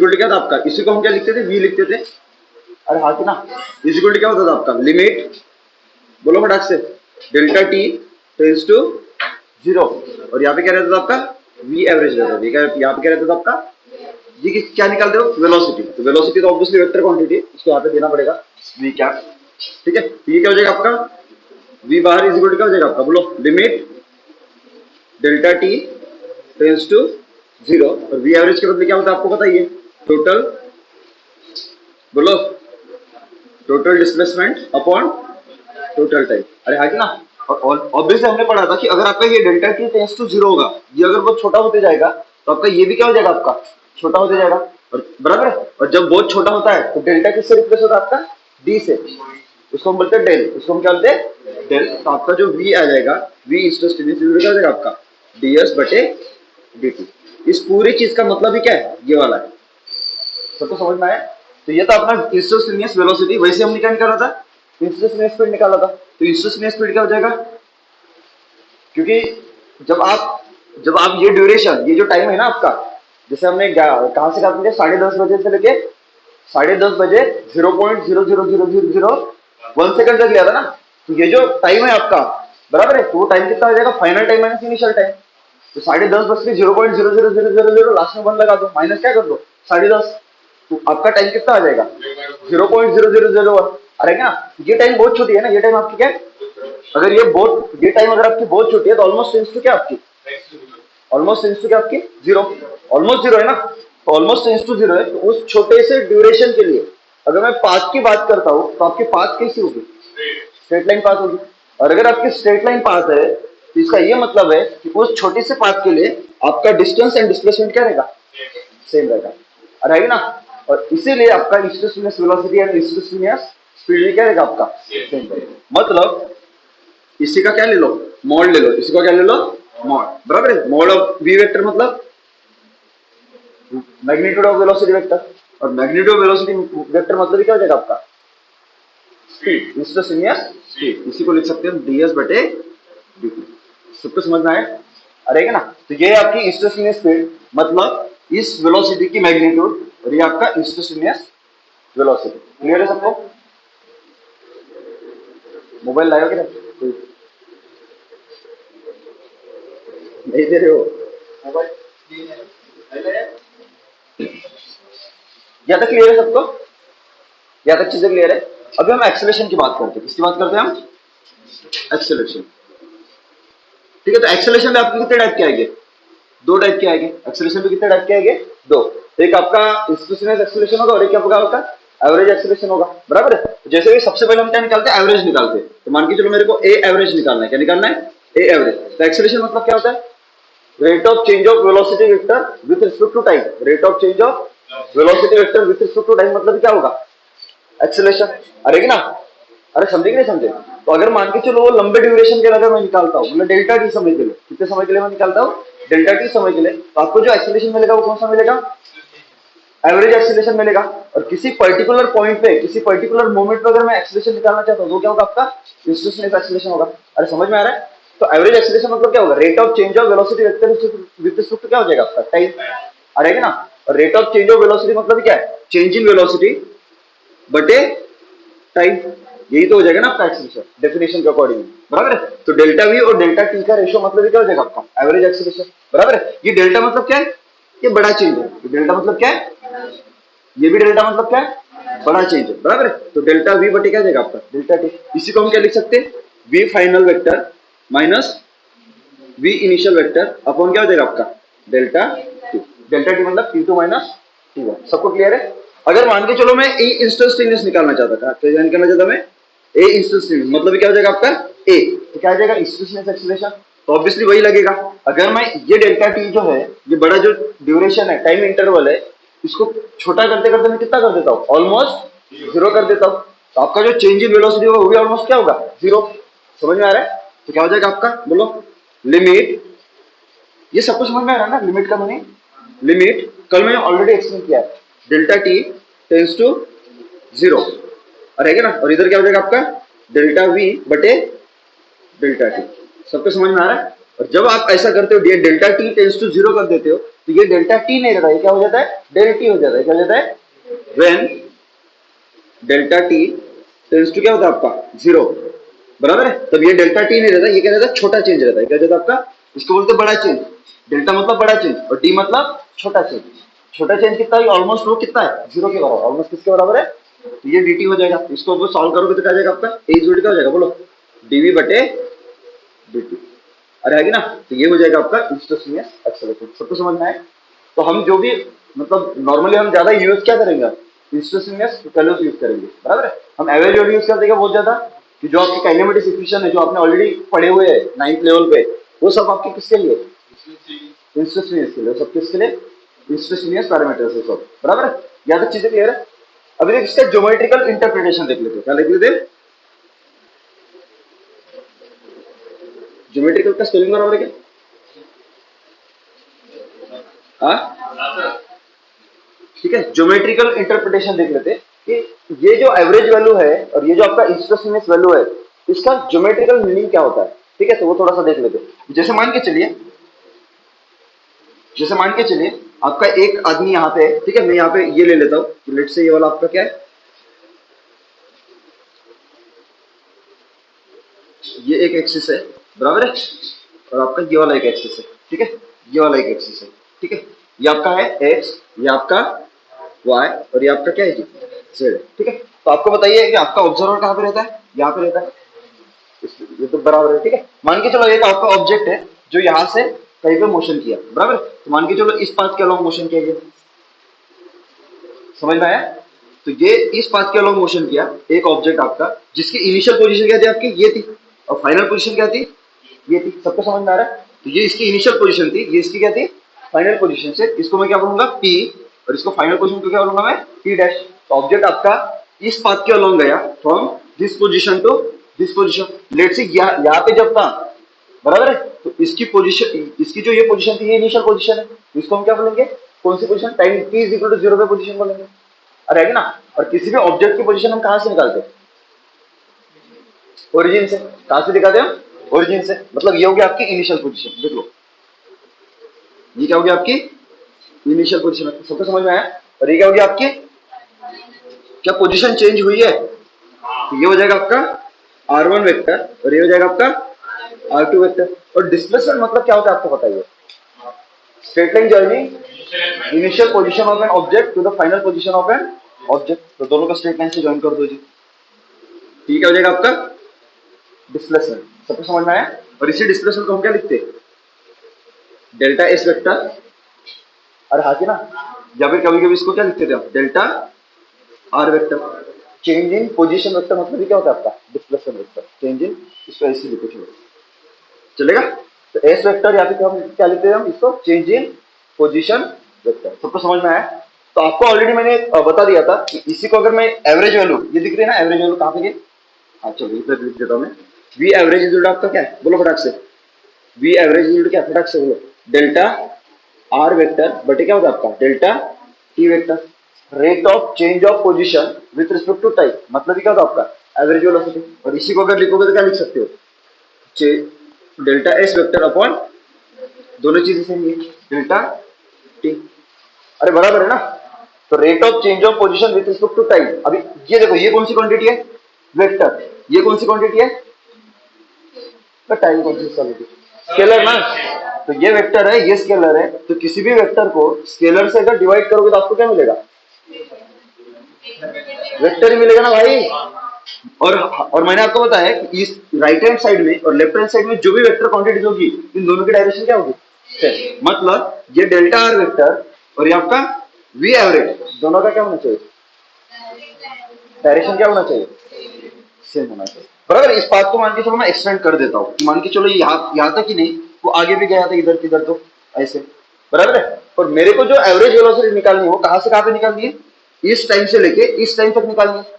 Equal to क्या था आपका, इसी को हम क्या लिखते थे, v लिखते थे। अरे हाँ कि ना, इज इक्वल टू क्या होता था आपका, लिमिट, बोलो फटाक से, डेल्टा टी टेंस टू 0, और यहाँ पे क्या रहता था आपका, v एवरेज रहता था। यहाँ पे क्या रहता था आपका, ये क्या निकालते हो, वेलोसिटी। तो वेलोसिटी तो ऑब्वियसली वेक्टर क्वांटिटी, इसको यहाँ पे देना पड़ेगा v क्या, ठीक है। तो ये क्या हो जाएगा आपका, v बाहर इज इक्वल टू क्या हो जाएगा आपका, बोलो, limit delta t tends to 0, और v एवरेज के बदले क्या होता है आपको बताइए, टोटल, बोलो, total displacement upon total time. अरे हाँ कि ना, और ऑब्वियसली हमने पढ़ा था कि अगर आपका ये डेल्टा टी टेंस टू 0 होगा, ये अगर बहुत छोटा होते जाएगा तो आपका ये भी क्या हो जाएगा, आपका छोटा होते जाएगा, और बराबर है। और जब बहुत छोटा होता है तो डेल्टा किससे रिप्लेस होता है आपका, डी से, उसको हम बोलते हैं डेल, उसको हम क्या बोलते हैं, डेल। तो आपका जो वी आ जाएगा, वी इंस्टेंटेनियस क्या हो जाएगा आपका, ds बटे dt। इस पूरी चीज का मतलब ही क्या है, ये वाला है, सबको समझ में आया। तो ये तो अपना इंस्टेंटेनियस वेलोसिटी, वैसे हमने क्या निकाला था, इंस्टेंटेनियस स्पीड निकाला था। तो इंस्टेंटेनियस स्पीड क्या हो जाएगा, क्योंकि जब आप ये ड्यूरेशन, ये जो टाइम है ना आपका, जैसे हमने कहां से काटे थे, 10:30 बजे से लेके 10:30 बजे 0.0000001 सेकंड तक लिया था ना। तो ये जो टाइम है आपका, बराबर है, तो वो टाइम कितना हो जाएगा, final time minus initial time. तो 10:30 बज के 0.00000 लास्ट में 1 लगा दो, माइनस क्या कर दो, 10:30, तो आपका टाइम कितना आ जाएगा, 0.0001। अरे क्या, ये टाइम बहुत छोटी है ना, ये टाइम आपकी क्या है, अगर ये टाइम अगर आपकी बहुत छोटी है तो ऑलमोस्ट टेंस टू क्या आपकी, ऑलमोस्ट टेंस टू क्या आपकी, 0, ऑलमोस्ट 0 है ना। तो ऑलमोस्ट टेंस टू 0 है, तो उस छोटे से ड्यूरेशन के लिए अगर मैं पाथ की बात करता हूं तो आपकी पाथ कैसी होगी, स्ट्रेट लाइन पाथ होगी। और अगर आपकी स्ट्रेट लाइन पाथ है तो इसका ये मतलब है कि उस छोटे से पाथ के लिए आपका डिस्टेंस एंड डिस्प्लेसमेंट क्या रहेगा, सेम रहेगा, रहेगा ना। और इसीलिए आपका instantaneous velocity and instantaneous speed क्या रहेगा आपका, सेम रहेगा। मतलब इसी का क्या ले लो, मॉड ले लो, इसी का क्या ले लो, मॉड, बराबर है। मॉड ऑफ वी वेक्टर मतलब मैग्नीट्यूड ऑफ वेलोसिटी वेक्टर, और मैग्नीट्यूड ऑफ वेलोसिटी वेक्टर मतलब क्या हो जाएगा आपका, स्पीड, इंस्टेंटेनियस स्पीड। इसी को लिख सकते हैं ds बटे dt। सबको समझ में आए, अरेगा ना। तो ये आपकी इंस्टेंटेनियस स्पीड मतलब इस वेलोसिटी की मैग्नीट्यूड, और ये आपका इंस्टेंटेनियस वेलोसिटी। क्लियर है सबको, मोबाइल लाए हो क्या, नहीं दे रहे हो मोबाइल, या तक क्लियर है सबको, या तक चीजें क्लियर है। अभी हम एक्सेलरेशन की बात करते हैं, किसकी बात करते हैं हम, एक्सेलरेशन, ठीक है। तो एक्सेलरेशन में आपके कितने टाइप के आएंगे, 2 टाइप के आएंगे। एक्सेलरेशन में कितने टाइप के आएंगे, 2। एक आपका इंस्टेंटेनियस एक्सेलरेशन होगा और एक आपका होगा एवरेज एक्सेलरेशन होगा, बराबर है। तो जैसे कि सबसे पहले हम क्या निकालते हैं, एवरेज निकालते हैं। तो मान के चलो मेरे को ए एवरेज निकालना है, क्या निकालना है, ए एवरेज। तो एक्सेलरेशन मतलब क्या होता है, rate of change of velocity vector with respect to time, rate of change of velocity vector with respect to time मतलब क्या होगा, एक्सेलरेशन। अरे ना, अरे समझे कि नहीं समझे। तो अगर मान के चलो वो लंबे ड्यूरेशन के लिए अगर मैं निकालता हूँ, मतलब डेल्टा टी समय के लिए, कितने समय के लिए मैं निकालता हूँ, डेल्टा टी समय के लिए, तो आपको जो एक्सेलरेशन मिलेगा वो कौन सा मिलेगा, एवरेज एक्सेलरेशन मिलेगा। और किसी पर्टिकुलर पॉइंट पे, किसी पर्टिकुलर मोमेंट पे अगर मैं एक्सेलरेशन निकालना चाहता हूँ तो क्या होगा, आपका इंस्टेंटेनियस एक्सेलरेशन होगा। अरे समझ में आ रहा है। तो एवरेज एक्सेलरेशन मतलब क्या होगा, rate of change of velocity vector with respect to क्या हो जाएगा आपका, टाइम, आएगा ना। और rate of change of velocity मतलब क्या है, चेंज इन वेलोसिटी बटे टाइम, यही तो हो जाएगा ना आपका एक्सेलरेशन डेफिनेशन के अकॉर्डिंग, बराबर है। तो डेल्टा वी और डेल्टा टी का रेशियो मतलब क्या हो जाएगा आपका, एवरेज एक्सेलरेशन, बराबर है। ये डेल्टा मतलब क्या है, ये बड़ा चेंज है। ये डेल्टा मतलब क्या है, ये भी डेल्टा मतलब क्या है, बड़ा चेंज है, बराबर है। तो डेल्टा वी बटे क्या जाएगा आपका, डेल्टा टी। इसी को हम क्या लिख सकते हैं, v final vector minus v initial vector upon क्या हो जाएगा आपका, डेल्टा टी। डेल्टा टी मतलब t two minus t one. सबको क्लियर है। अगर मान के चलो मैं ए इंस्टेंटेनियस निकालना चाहता था, तो निकालना चाहता मैं ए इंस्टेंटेनियस, मतलब क्या हो जाएगा आपका ए, तो क्या आ जाएगा इंस्टेंटेनियस एक्सेलरेशन, तो ऑब्वियसली वही लगेगा। अगर मैं ये डेल्टा टी जो है, ये बड़ा जो ड्यूरेशन है, टाइम इंटरवल है, इसको छोटा करते करते मैं कितना कर देता हूँ, ऑलमोस्ट 0 कर देता हूँ। तो आपका जो चेंज इन वेलोसिटी होगा वो भी ऑलमोस्ट क्या होगा, 0। समझ में आ रहा है। तो क्या हो जाएगा आपका, बोलो, लिमिट, ये सबको समझ में आ रहा है ना, लिमिट का मीनिंग, लिमिट कल मैंने ऑलरेडी एक्सप्लेन किया है, डेल्टा टी टेंस टू 0, रहेगा ना। और इधर क्या हो जाएगा आपका, डेल्टा वी बटे डेल्टा टी। सबको समझ में आ रहा है। और जब आप ऐसा करते हो, डेल्टा टी टेंस टू 0 कर देते हो, तो ये डेल्टा टी नहीं रहता, ये क्या हो जाता है, डेल टी हो जाता है। क्या हो जाता है, when delta t tends to क्या होता है आपका, जीरो, बराबर है। तब ये डेल्टा टी नहीं रहता, ये क्या रहता है, छोटा चेंज रहता है। क्या रहता है आपका, इसको बोलते हैं बड़ा चेंज। डेल्टा मतलब बड़ा चेंज और टी मतलब छोटा चेंज। छोटा चेंज कितना है, ऑलमोस्ट वो कितना है, जीरो के बराबर, ऑलमोस्ट किसके बराबर है, तो ये dt हो जाएगा। इसको आप सॉल्व करोगे तो क्या जाएगा आपका, ए जोड़ी क्या हो जाएगा, बोलो, dv बटे dt। अरे है कि ना, तो ये हो जाएगा आपका इंस्टेंटेनियस एक्सेलरेशन। सबको समझ में आए। तो हम जो भी मतलब नॉर्मली हम ज्यादा यूज क्या करेंगे, इंस्टेंटेनियस वैल्यूज यूज करेंगे, बराबर है। हम एवरेज वैल्यू यूज करते हैं बहुत ज्यादा, कि जो आपकी काइनेमेटिक्स इक्वेशन है जो आपने ऑलरेडी पढ़े हुए हैं 9th लेवल पे, वो सब आपके किसके लिए, इंस्टेंटेनियस के लिए, सब किसके लिए, इंस्टेंटेनियस पैरामीटर्स है सब, बराबर है। यहाँ तक चीजें क्लियर है। अभी देख इसका ज्योमेट्रिकल इंटरप्रिटेशन देख लेते हैं। क्या लिख लेते हैं, ज्योमेट्रिकल का स्पेलिंग बराबर है क्या, हाँ ठीक है। ज्योमेट्रिकल इंटरप्रिटेशन देख लेते हैं कि ये जो एवरेज वैल्यू है और ये जो आपका इंस्टेंटेनियस वैल्यू है, इसका ज्योमेट्रिकल मीनिंग क्या होता है, ठीक है। तो वो थोड़ा सा देख लेते हैं। जैसे मान के चलिए आपका एक आदमी यहाँ पे है, ठीक है। मैं यहाँ पे ये ले लेता हूँ, लेट से ये वाला आपका क्या है, ये एक एक्सिस है, बराबर है। और आपका ये वाला एक एक्सिस है, ठीक है। ये वाला एक एक्सिस है, ठीक है। ये आपका है एक्स, ये आपका वाई और ये आपका क्या है, जेड, ठीक है। तो आपको बताइए कि आपका ऑब्जर्वर कहाँ पे रहता है, यहाँ पे रहता है। ये तो बराबर है, ठीक है। मान के चलो एक आपका ऑब्जेक्ट है जो यहाँ से कहीं पे मोशन किया, बराबर। तो मान के चलो इस पाथ के अलोंग मोशन किया, समझ में आया। तो ये इस पाथ के अलोंग मोशन किया एक ऑब्जेक्ट आपका, जिसकी इनिशियल पोजीशन क्या थी आपकी, ये थी, और फाइनल पोजीशन क्या थी, ये थी। सबको समझ में आ रहा है। तो ये इसकी इनिशियल पोजीशन थी, ये इसकी क्या थी, फाइनल पोजीशन से। इसको मैं क्या बोलूंगा, पी, और इसको फाइनल पोजीशन को क्या बोलूंगा मैं, पी डैश। तो ऑब्जेक्ट आपका इस पाथ के अलोंग गया from this position to this position. Let's say यहाँ पे जब था, बराबर है। तो इसकी पोजीशन, इसकी जो ये पोजीशन थी, ये इनिशियल पोजीशन है। इसको हम क्या बोलेंगे, कौन सी position, time t is equal to 0 पे पोजीशन बोलेंगे। अरे है ना। और किसी भी ऑब्जेक्ट की पोजीशन हम कहां से निकालते हैं, ओरिजिन से। कहां से दिखाते हैं, ओरिजिन से। मतलब ये होगी आपकी इनिशियल पोजीशन, देख लो, ये क्या होगी आपकी इनिशियल पोजीशन। सबको समझ में आया। और ये क्या होगी आपकी, क्या पोजीशन चेंज हुई है, तो ये हो जाएगा आपका r1 वेक्टर और ये हो जाएगा आपका r2 वेक्टर। और डिस्प्लेसमेंट मतलब क्या होता है आपको बताइए, straight line journey initial position of an object to the final position of an object. तो दोनों का स्ट्रेट लाइन से ज्वाइन कर दो जी, ठीक है, हो जाएगा आपका डिस्प्लेसमेंट। सबको समझ में आया। और इसी डिस्प्लेसमेंट को हम क्या लिखते हैं, डेल्टा एस वेक्टर। और हाँ ना, या फिर कभी कभी इसको क्या लिखते थे हम, delta R vector. Change in position vector मतलब क्या होता है आपका, डिस्प्लेसमेंट वेक्टर। चेंज इन, इसको ऐसे लिखो, चलेगा। तो एस वेक्टर या फिर हम क्या लिखते हैं, हम इसको चेंज इन पोजीशन वेक्टर। सबको समझ में आया। तो आपको ऑलरेडी मैंने बता दिया था कि इसी को अगर मैं एवरेज वैल्यू, ये दिख रही है ना एवरेज वैल्यू, कहाँ पे गई, हाँ चलो इधर लिख देता हूँ मैं। वी एवरेज इज आपका क्या है, बोलो फटाक से, वी एवरेज इज क्या, फटाक से बोलो, डेल्टा आर वेक्टर बटे क्या होता है आपका, delta t vector. Rate of change of position with respect to time, मतलब क्या होता है आपका एवरेज वेलोसिटी। और इसी को अगर लिखोगे तो क्या लिख सकते हो, डेल्टा एस वेक्टर अपॉन दोनों चीजें सेम है, डेल्टा टी। अरे बराबर है ना। तो rate of change of position with respect to time. अभी ये देखो, ये कौन सी क्वांटिटी है, वेक्टर। ये कौन सी क्वांटिटी है, तो टाइम कौन सी क्वांटिटी, स्केलर ना। तो ये वेक्टर है, ये स्केलर है। तो किसी भी वेक्टर को स्केलर से अगर डिवाइड करोगे तो आपको क्या मिलेगा, वेक्टर ही मिलेगा ना भाई। और मैंने आपको बताया कि इस राइट हैंड साइड में और लेफ्ट हैंड साइड में जो भी वेक्टर क्वांटिटीज होगी, इन दोनों की डायरेक्शन क्या होगी, सेम। मतलब ये डेल्टा आर वेक्टर और ये आपका वी एवरेज, दोनों का क्या होना चाहिए, डायरेक्शन क्या होना चाहिए, सेम होना चाहिए, बराबर। इस बात को मान के चलो मैं एक्सटेंड कर देता हूँ, मान के चलो यहाँ तक ही नहीं, वो आगे भी गया था इधर किधर, तो ऐसे, बराबर है। और मेरे को जो एवरेज वेलोसिटी निकालनी है वो कहां से कहां पे निकालनी है, इस टाइम से लेके इस टाइम तक निकालनी है।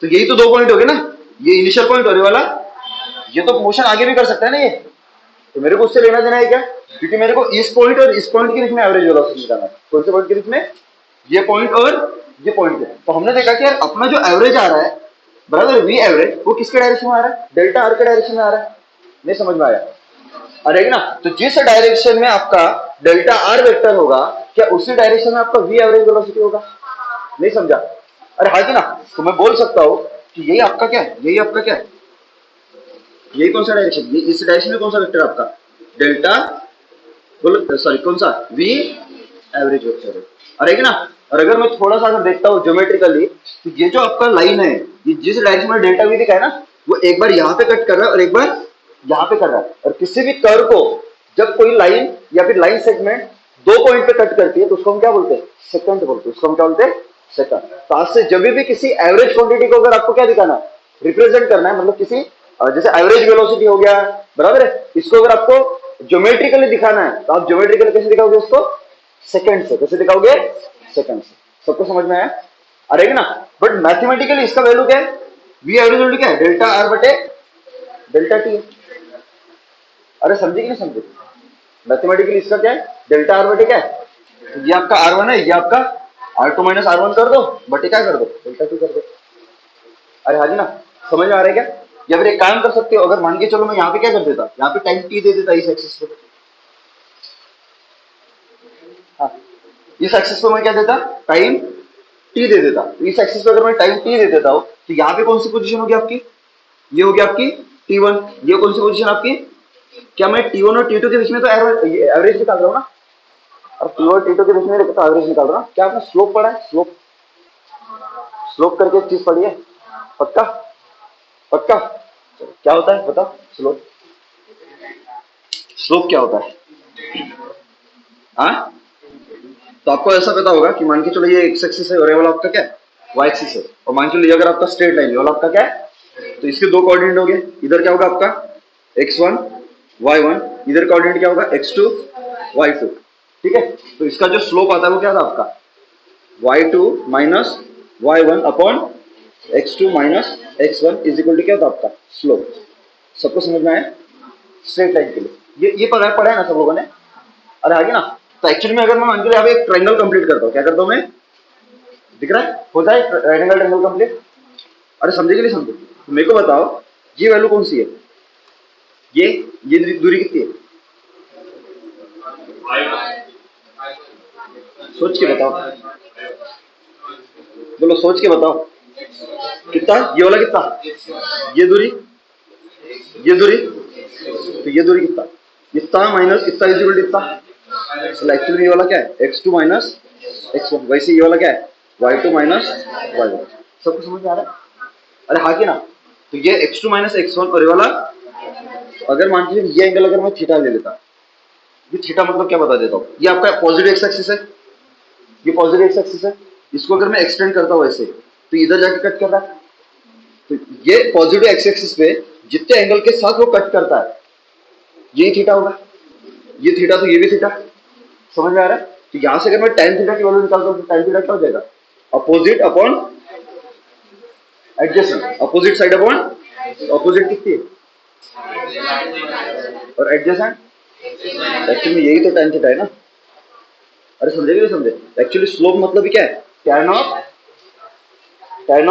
तो यही तो दो पॉइंट हो गए ना, ये इनिशियल पॉइंट और ये वाला। ये तो मोशन आगे भी कर सकता है ना ये, तो मेरे को उससे लेना देना है क्या, क्योंकि मेरे को इस पॉइंट और इस पॉइंट के बीच में एवरेज वेलोसिटी निकालना है। कौन से पॉइंट के बीच में, ये पॉइंट और ये पॉइंट के। तो हमने देखा कि यार अपना जो एवरेज आ रहा है, बराबर, वी एवरेज, वो किसके डायरेक्शन में आ रहा है, डेल्टा आर के डायरेक्शन में आ रहा है। नहीं समझ में आया, अरे ना, तो जिस डायरेक्शन में आपका डेल्टा आर वेक्टर होगा, क्या उसी डायरेक्शन में आपका वी एवरेज वेलोसिटी होगा? नहीं समझा? अरे हाँ कि ना, तो मैं बोल सकता हूं कि यही आपका क्या है, यही आपका क्या है, यही कौन सा डायरेक्शन, ये इस डायरेक्शन में कौन सा वेक्टर आपका डेल्टा, बोलो सॉरी कौन सा, वी एवरेज वेक्टर है। अरे कि ना, और अगर मैं थोड़ा सा अगर देखता हूँ ज्योमेट्रिकली, तो ये जो आपका लाइन है, ये जिस डायरेक्शन में डेल्टा वी दिखा है ना, वो एक बार यहाँ पे कट कर रहा है और एक बार यहाँ पे कर रहा है। और किसी भी कर्व को जब कोई लाइन या फिर लाइन सेगमेंट दो पॉइंट पे कट करती है तो उसको हम क्या बोलते हैं, सेकंड बोलते हैं, उसको हम क्या बोलते हैं, सेकंड। तो आज से जब भी किसी एवरेज क्वांटिटी को अगर आपको क्या दिखाना है, रिप्रेजेंट करना है, मतलब किसी जैसे एवरेज वेलोसिटी हो गया, बराबर है, इसको अगर आपको ज्योमेट्रिकली दिखाना है तो आप ज्योमेट्रिकली कैसे दिखाओगे उसको, सेकंड से। कैसे दिखाओगे, सेकंड से। सबको समझ में आया? अरे ना, बट मैथमेटिकली इसका वैल्यू क्या है, वी एवरेज वैल्यू क्या है, डेल्टा आर बटे डेल्टा टी। अरे समझे कि नहीं समझे? मैथमेटिकली इसका क्या है, डेल्टा आर बटे क्या है, ये आपका आर वन है, ये आपका R two minus R one कर दो, बटे क्या कर दो, डेल्टा टू कर दो। अरे हाँ जी ना, समझ में आ रहा है क्या? या फिर एक काम कर सकते हो, अगर मान के चलो मैं यहाँ पे क्या कर देता, यहाँ पे टाइम टी दे देता इस एक्सिस पे। हाँ, इस एक्सिस पे मैं क्या देता, टाइम टी दे देता। तो इस एक्सिस पे अगर मैं टाइम टी दे देता हूँ तो यहाँ पे कौन सी पोजीशन होगी आपकी, ये होगी आपकी T1। ये कौन सी पोजीशन आपकी, क्या मैं T1 और T2 के बीच में तो एवरेज निकाल रहा हूँ ना, और T1 और T2 के बीच में तो एवरेज निकाल रहा हूँ। क्या आपने स्लोप पढ़ा है, स्लोप, स्लोप करके एक चीज पढ़ी है, पक्का पक्का? चलो, क्या होता है बताओ, स्लोप, स्लोप क्या होता है? हाँ, तो आपको ऐसा पता होगा कि मान के चलो ये एक्स एक्सिस है और ये वाला आपका क्या है, वाई एक्सिस है, और मान के चलो ये अगर आपका स्ट्रेट लाइन है, वाला आपका क्या है, तो इसके दो कोऑर्डिनेट हो गए, इधर क्या होगा आपका x1 y1, इधर कोऑर्डिनेट क्या होगा x2 y2। ठीक है, तो इसका जो स्लोप आता है वो क्या था आपका y2 minus y1 upon x2 minus x1 is equal to क्या था आपका स्लोप। सबको समझ में आया? स्ट्रेट लाइन के लिए ये पढ़ा है ना सब लोगों ने? अरे आगे ना, तो एक्चुअली में अगर मैं मान के यहाँ पे एक ट्रायंगल कंप्लीट करता हूँ, क्या करता हूँ मैं, दिख रहा है, हो जाए राइट एंगल ट्रायंगल कंप्लीट। अरे समझे कि नहीं समझे? तो मेरे को बताओ ये वैल्यू कौन सी है, ये दूरी कितनी है, सोच के बताओ, बोलो सोच के बताओ, कितना, ये वाला कितना, ये दूरी, तो ये दूरी कितना, इतना माइनस इतना इजिकल इतना, चलो एक्चुअली ये वाला क्या है x2 माइनस x1, वैसे ये वाला क्या है y2 माइनस y1। सबको समझ में आ रहा है? अरे हाँ कि ना, तो ये x2 माइनस x1 और ये वाला, अगर मान लीजिए ये एंगल अगर मैं थीटा ले लेता, ये थीटा मतलब क्या बता देता हूँ, ये आपका पॉजिटिव एक्स एक्सिस है, ये पॉजिटिव एक्स एक्सिस है, इसको अगर मैं एक्सटेंड करता हूँ ऐसे तो इधर जाके कट कर रहा है, तो ये पॉजिटिव एक्स एक्सिस पे जितने एंगल के साथ वो कट करता है यही थीटा होगा, ये थीटा तो ये भी थीटा। समझ में आ रहा है? तो यहां से अगर मैं tan थीटा की वैल्यू निकालता हूं तो tan थीटा क्या हो जाएगा, opposite upon adjacent, opposite side upon opposite कितनी और एडजेसेंट, एक्चुअली यही तो tan थीटा है ना। अरे समझे कि नहीं समझे? एक्चुअली स्लोप मतलब क्या है, tan of tan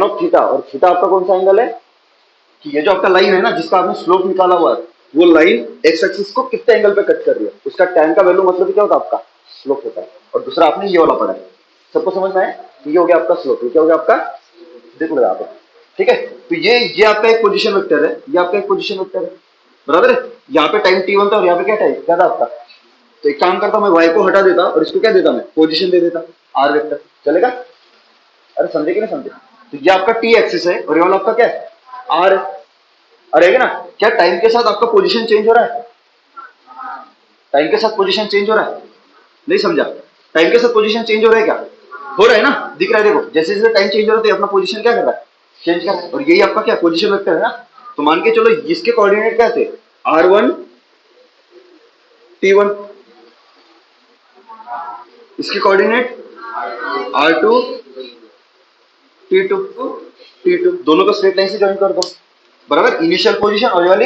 of theta, और थीटा आपका कौन सा एंगल है, कि ये जो आपका लाइन है ना जिसका आपने स्लोप निकाला हुआ है, वो लाइन एक्स एक्सिस को कितने एंगल पे कट कर रही है, उसका tan का वैल्यू मतलब क्या होता है आपका स्लोप होता है। और दूसरा आपने ये वाला पढ़ा है, सबको समझ में आया? ये हो गया आपका स्लोप, ये क्या हो गया आपका, देखो आप, ठीक है। तो ये आपका एक पोजीशन वेक्टर है, ये आपका एक पोजीशन वेक्टर है, बराबर है। यहाँ पे टाइम t1 था और यहाँ पे क्या टाइम क्या था आपका, तो एक काम करता हूँ मैं y को हटा देता और इसको क्या देता मैं पोजीशन दे देता r वेक्टर, चलेगा? अरे समझे कि नहीं समझे? तो ये आपका t एक्सिस है और ये वाला आपका क्या है r है। अरे है ना, क्या टाइम के साथ आपका पोजीशन चेंज हो रहा है, टाइम के साथ पोजीशन चेंज हो रहा है, नहीं समझा? टाइम के साथ पोजीशन चेंज हो रहा है क्या, हो रहा है ना, दिख रहा है, देखो जैसे जैसे टाइम चेंज हो रहा है तो अपना पोजीशन क्या कर रहा है, चेंज कर रहा है। और यही आपका क्या पोजीशन वेक्टर है ना। तो मान के चलो इसके कोऑर्डिनेट क्या थे, r1 t1, इसके कोऑर्डिनेट r2 t2, t2 दोनों को स्ट्रेट लाइन से ज्वाइन कर दो, बराबर। इनिशियल पोजीशन और ये वाली,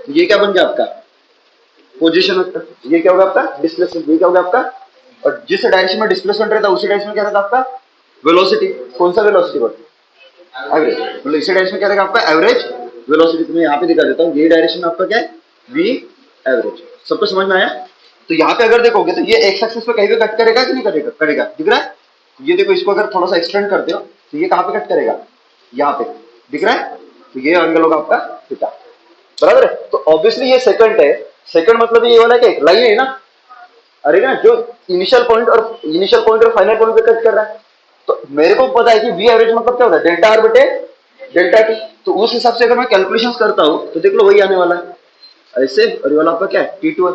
ये क्या बन गया आपका पोजीशन वेक्टर, ये क्या होगा आपका डिस्प्लेसमेंट, ये क्या होगा आपका, और जिस डायरेक्शन में डिस्प्लेसमेंट रहता है उसी डायरेक्शन में क्या रहता है आपका वेलोसिटी। कौन सा वेलोसिटी बोलते, एवरेज, मतलब इसी डायरेक्शन में क्या रहेगा आपका एवरेज वेलोसिटी तुम्हें यहाँ पे दिखा देता हूँ, ये डायरेक्शन में आपका क्या है, वी एवरेज। सबको समझ में आया? तो यहाँ पे अगर देखोगे तो ये एक्स एक्सिस पे कहीं पे कट करेगा कि नहीं करेगा, करेगा, दिख रहा है? ये देखो, इसको अगर थोड़ा सा एक्सटेंड करते हो तो ये कहाँ पे कट करेगा, यहाँ पे, दिख रहा है? तो ये एंगल होगा आपका थीटा, बराबर है? तो ऑब्वियसली ये सेकंड है, सेकंड मतलब ये वाला क्या लाइन है ना, अरे ना, जो इनिशियल पॉइंट और फाइनल पॉइंट पे कट कर रहा है। तो मेरे को पता है कि वी एवरेज मतलब क्या होता है, डेल्टा आर बटे डेल्टा टी। तो उस हिसाब से अगर मैं कैलकुलेशन करता हूं तो देख लो वही आने वाला है ऐसे, और ये वाला आपका क्या है, T2 है,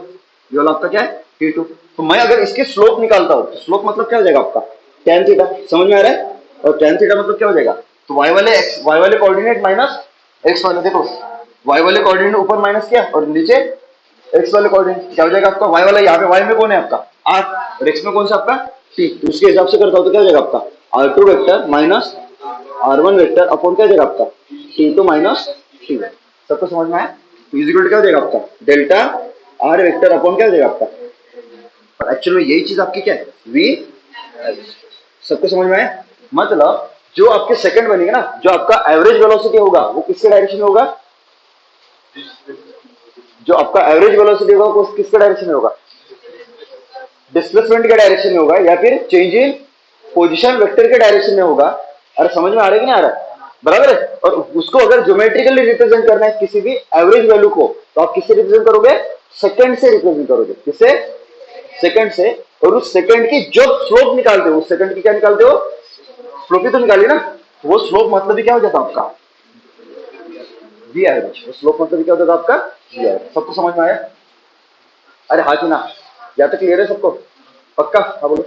ये वाला आपका क्या है, T2। तो मैं अगर इसके स्लोप निकालता हूं तो स्लोप मतलब क्या हो जाएगा आपका, tan थीटा, समझ में आ रहा है? और tan थीटा मतलब क्या हो जाएगा, तो y वाले कोऑर्डिनेट माइनस x वाले, देखो y वाले कोऑर्डिनेट ऊपर माइनस किया और नीचे x वाले कोऑर्डिनेट, क्या हो जाएगा आपका, y वाला, यहाँ पे y में कौन है आपका r, और x में कौन सा आपका t। तो उसके हिसाब से करता हूं तो क्या हो जाएगा आपका r2 vector minus r1 vector upon क्या हो जाएगा आपका t2 माइनस t1। सबको समझ में आया? तो इज इक्वल टू क्या हो जाएगा आपका डेल्टा r वेक्टर अपॉन क्या हो जाएगा आपका, और एक्चुअल में यही चीज आपकी क्या है, v। सबको समझ में आया? मतलब जो आपके सेकंड बनेगा ना, जो आपका एवरेज वेलोसिटी होगा वो किसके डायरेक्शन में होगा, जो आपका एवरेज वेलोसिटी होगा वो किसके डायरेक्शन में होगा, डिस्प्लेसमेंट के डायरेक्शन में होगा, या फिर चेंज इन पोजीशन वेक्टर के डायरेक्शन में होगा। अरे समझ में आ रहा है कि नहीं आ रहा है, बराबर है? और उसको अगर ज्योमेट्रिकली रिप्रेजेंट करना है किसी भी एवरेज वैल्यू को, तो आप किससे रिप्रेजेंट करोगे, सेकंड से रिप्रेजेंट करोगे, किससे, सेकंड से। और उस सेकंड की जो स्लोप निकालते हो, उस सेकंड की क्या निकालते हो, स्लोप ही तो निकाली ना। तो वो स्लोप मतलब ही क्या हो जाता है आपका, वी एवरेज। वो स्लोप मतलब क्या हो जाता है आपका, वी एवरेज। सबको समझ में आया? अरे हाँ कि ना, या तो क्लियर है सबको, पक्का? हाँ बोलो।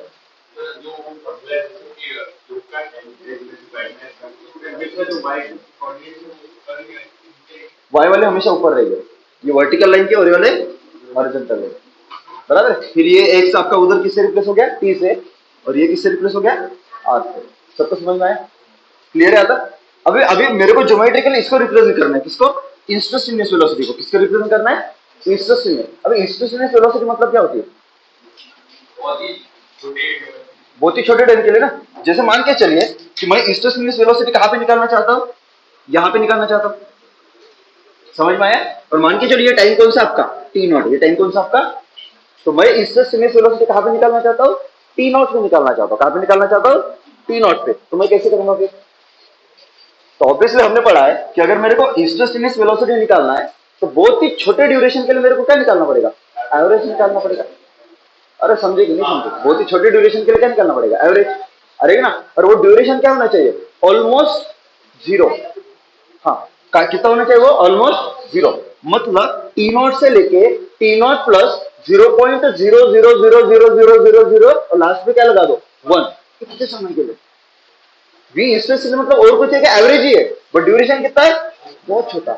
वाई वाले हमेशा ऊपर रहेंगे, ये वर्टिकल लाइन के, और ये वाले हॉरिजॉन्टल लाइन, बराबर। फिर ये एक्स आपका उधर किससे रिप्लेस हो गया, टी से, और ये किससे रिप्लेस हो गया, आर से। सबको समझ में आया? क्लियर है? आता अभी अभी मेरे को ज्योमेट्रिकली इसको रिप्रेजेंट करना है, किसको, इंस्टेंटेनियस वेलोसिटी को। किसको रिप्रेजेंट करना है, इंस्टेंटेनियस। अभी इंस्टेंटेनियस वेलोसिटी मतलब क्या होती है, बहुत ही छोटे टाइम के लिए ना। जैसे मान के चलिए कि मैं इंस्टेंटेनियस वेलोसिटी कहां पे निकालना चाहता हूं, यहां पे निकालना चाहता हूं, समझ में आया? और मान के चलिए टाइम कौन सा आपका, टी नॉट, ये टाइम कौन सा आपका। तो मैं इंस्टेंटेनियस वेलोसिटी कहां पे निकालना चाहता हूं, टी नॉट में निकालना चाहता हूं। कहां पे निकालना चाहता हूं, टी नॉट पे। तो मैं कैसे करूंगा फिर, तो ऑब्वियसली हमने पढ़ा है कि अगर मेरे को इंस्टेंटेनियस वेलोसिटी निकालना है तो बहुत ही छोटे ड्यूरेशन के लिए मेरे को क्या निकालना पड़ेगा, एवरेज निकालना पड़ेगा। अरे समझे कि नहीं समझे, बहुत ही छोटे ड्यूरेशन के लिए क्या निकालना पड़ेगा, एवरेज। अरे ना, और वो ड्यूरेशन क्या होना चाहिए, ऑलमोस्ट जीरो। हाँ, कितना होना चाहिए वो, ऑलमोस्ट जीरो। मतलब टी नॉट से लेके टी नॉट प्लस 0.0000000 और लास्ट में क्या लगा दो, 1। कितने समय के लिए, वी इंस्टेंस मतलब और कुछ है कि एवरेज ही है, बट ड्यूरेशन कितना है, बहुत छोटा।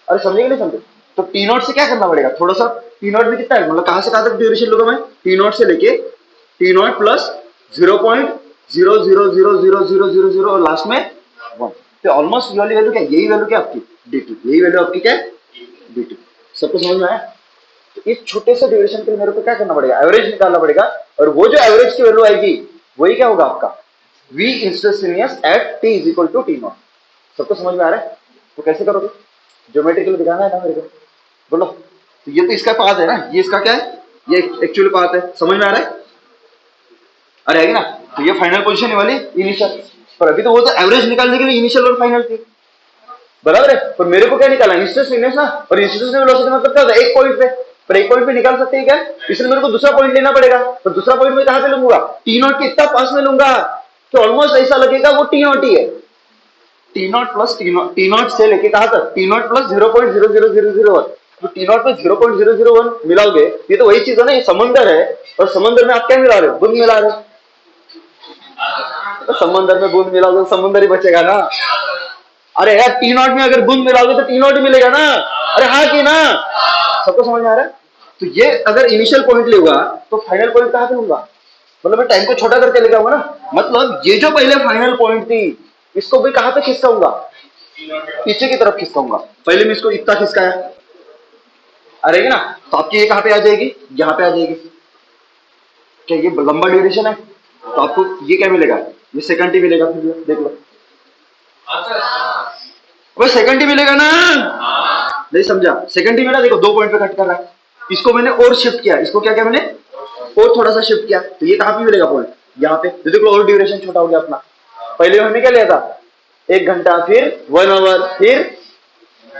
अरे समझे कि नहीं समझे? तो टी नॉट से क्या करना पड़ेगा, थोड़ा सा टी नॉट में कितना है, मतलब कहां से कहां तक ड्यूरेशन लूंगा मैं, टी नॉट से लेके टी नॉट प्लस 0.0000000 और लास्ट में 1। तो ऑलमोस्ट ये वाली वैल्यू क्या, यही वैल्यू क्या आपकी, dt, यही वैल्यू आपकी क्या है, dt। सबको समझ में आया? तो इस छोटे से ड्यूरेशन के लिए मेरे को क्या करना पड़ेगा, एवरेज निकालना पड़ेगा। और वो जो एवरेज की वैल्यू आएगी वही क्या होगा आपका, v instantaneous at t is equal to t naught. सबको समझ में आ रहा है? तो कैसे करोगे, ज्योमेट्रिकली दिखाना है ना मेरे को, बोलो। तो ये तो इसका पाथ है ना, ये इसका क्या है, ये एक्चुअल पाथ है। समझ में आ रहा है? अरे आएगी ना। तो ये फाइनल पोजीशन वाली इनिशियल, पर अभी तो वो तो एवरेज निकालने के लिए इनिशियल और फाइनल थी, बराबर है? पर मेरे को क्या निकालना, इंस्टेंटेनियस ना। और इंस्टेंटेनियस वेलोसिटी मतलब क्या होता है, एक पॉइंट पे, पर एक पॉइंट पे निकाल सकते हैं क्या, इसलिए मेरे को दूसरा पॉइंट लेना पड़ेगा। तो दूसरा पॉइंट में कहां पे लूंगा, टी नॉट के इतना पास में लूंगा कि ऑलमोस्ट ऐसा लगेगा वो टी नॉट ही है। T not plus T not से लेके कहां तक, टी नॉट प्लस 0.00001। तो टी नॉट में 0.001 मिलाओगे, ये तो वही चीज है ना, ये समंदर है, और समंदर में आप क्या मिला रहे हो, बूंद मिला रहे हो। तो समंदर में बूंद मिलाओगे तो समंदर ही बचेगा ना। अरे यार, टी नॉट में अगर बूंद मिलाओगे तो टी नॉट ही मिलेगा ना। अरे हाँ कि ना, सबको समझ में आ रहा है? तो ये अगर इनिशियल पॉइंट लेगा तो फाइनल पॉइंट कहां पे लूंगा, मतलब मैं टाइम को छोटा करके लेके आऊंगा ना। मतलब ये जो पहले फाइनल पॉइंट थी, इसको भी कहां पे खिसकाऊंगा, पीछे की तरफ खिसकाऊंगा। पहले मैं इसको इतना खिसकाया, अरे ना, तो आपकी ये कहां पे आ जाएगी, यहां पे आ जाएगी। क्या ये लंबा ड्यूरेशन है, तो आपको ये क्या मिलेगा, ये सेकंड ही मिलेगा। फिर देख लो, वो सेकंड ही मिलेगा ना? नहीं समझा? सेकंड ही मिला, देखो 2 पॉइंट पे कट कर रहा है। इसको मैंने और शिफ्ट किया, इसको क्या किया मैंने और थोड़ा सा शिफ्ट किया, तो ये कहां पे मिलेगा पॉइंट? यहाँ पे। तो देखो और ड्यूरेशन छोटा हो गया अपना। पहले हमने क्या लिया था? 1 घंटा, फिर 1 आवर, फिर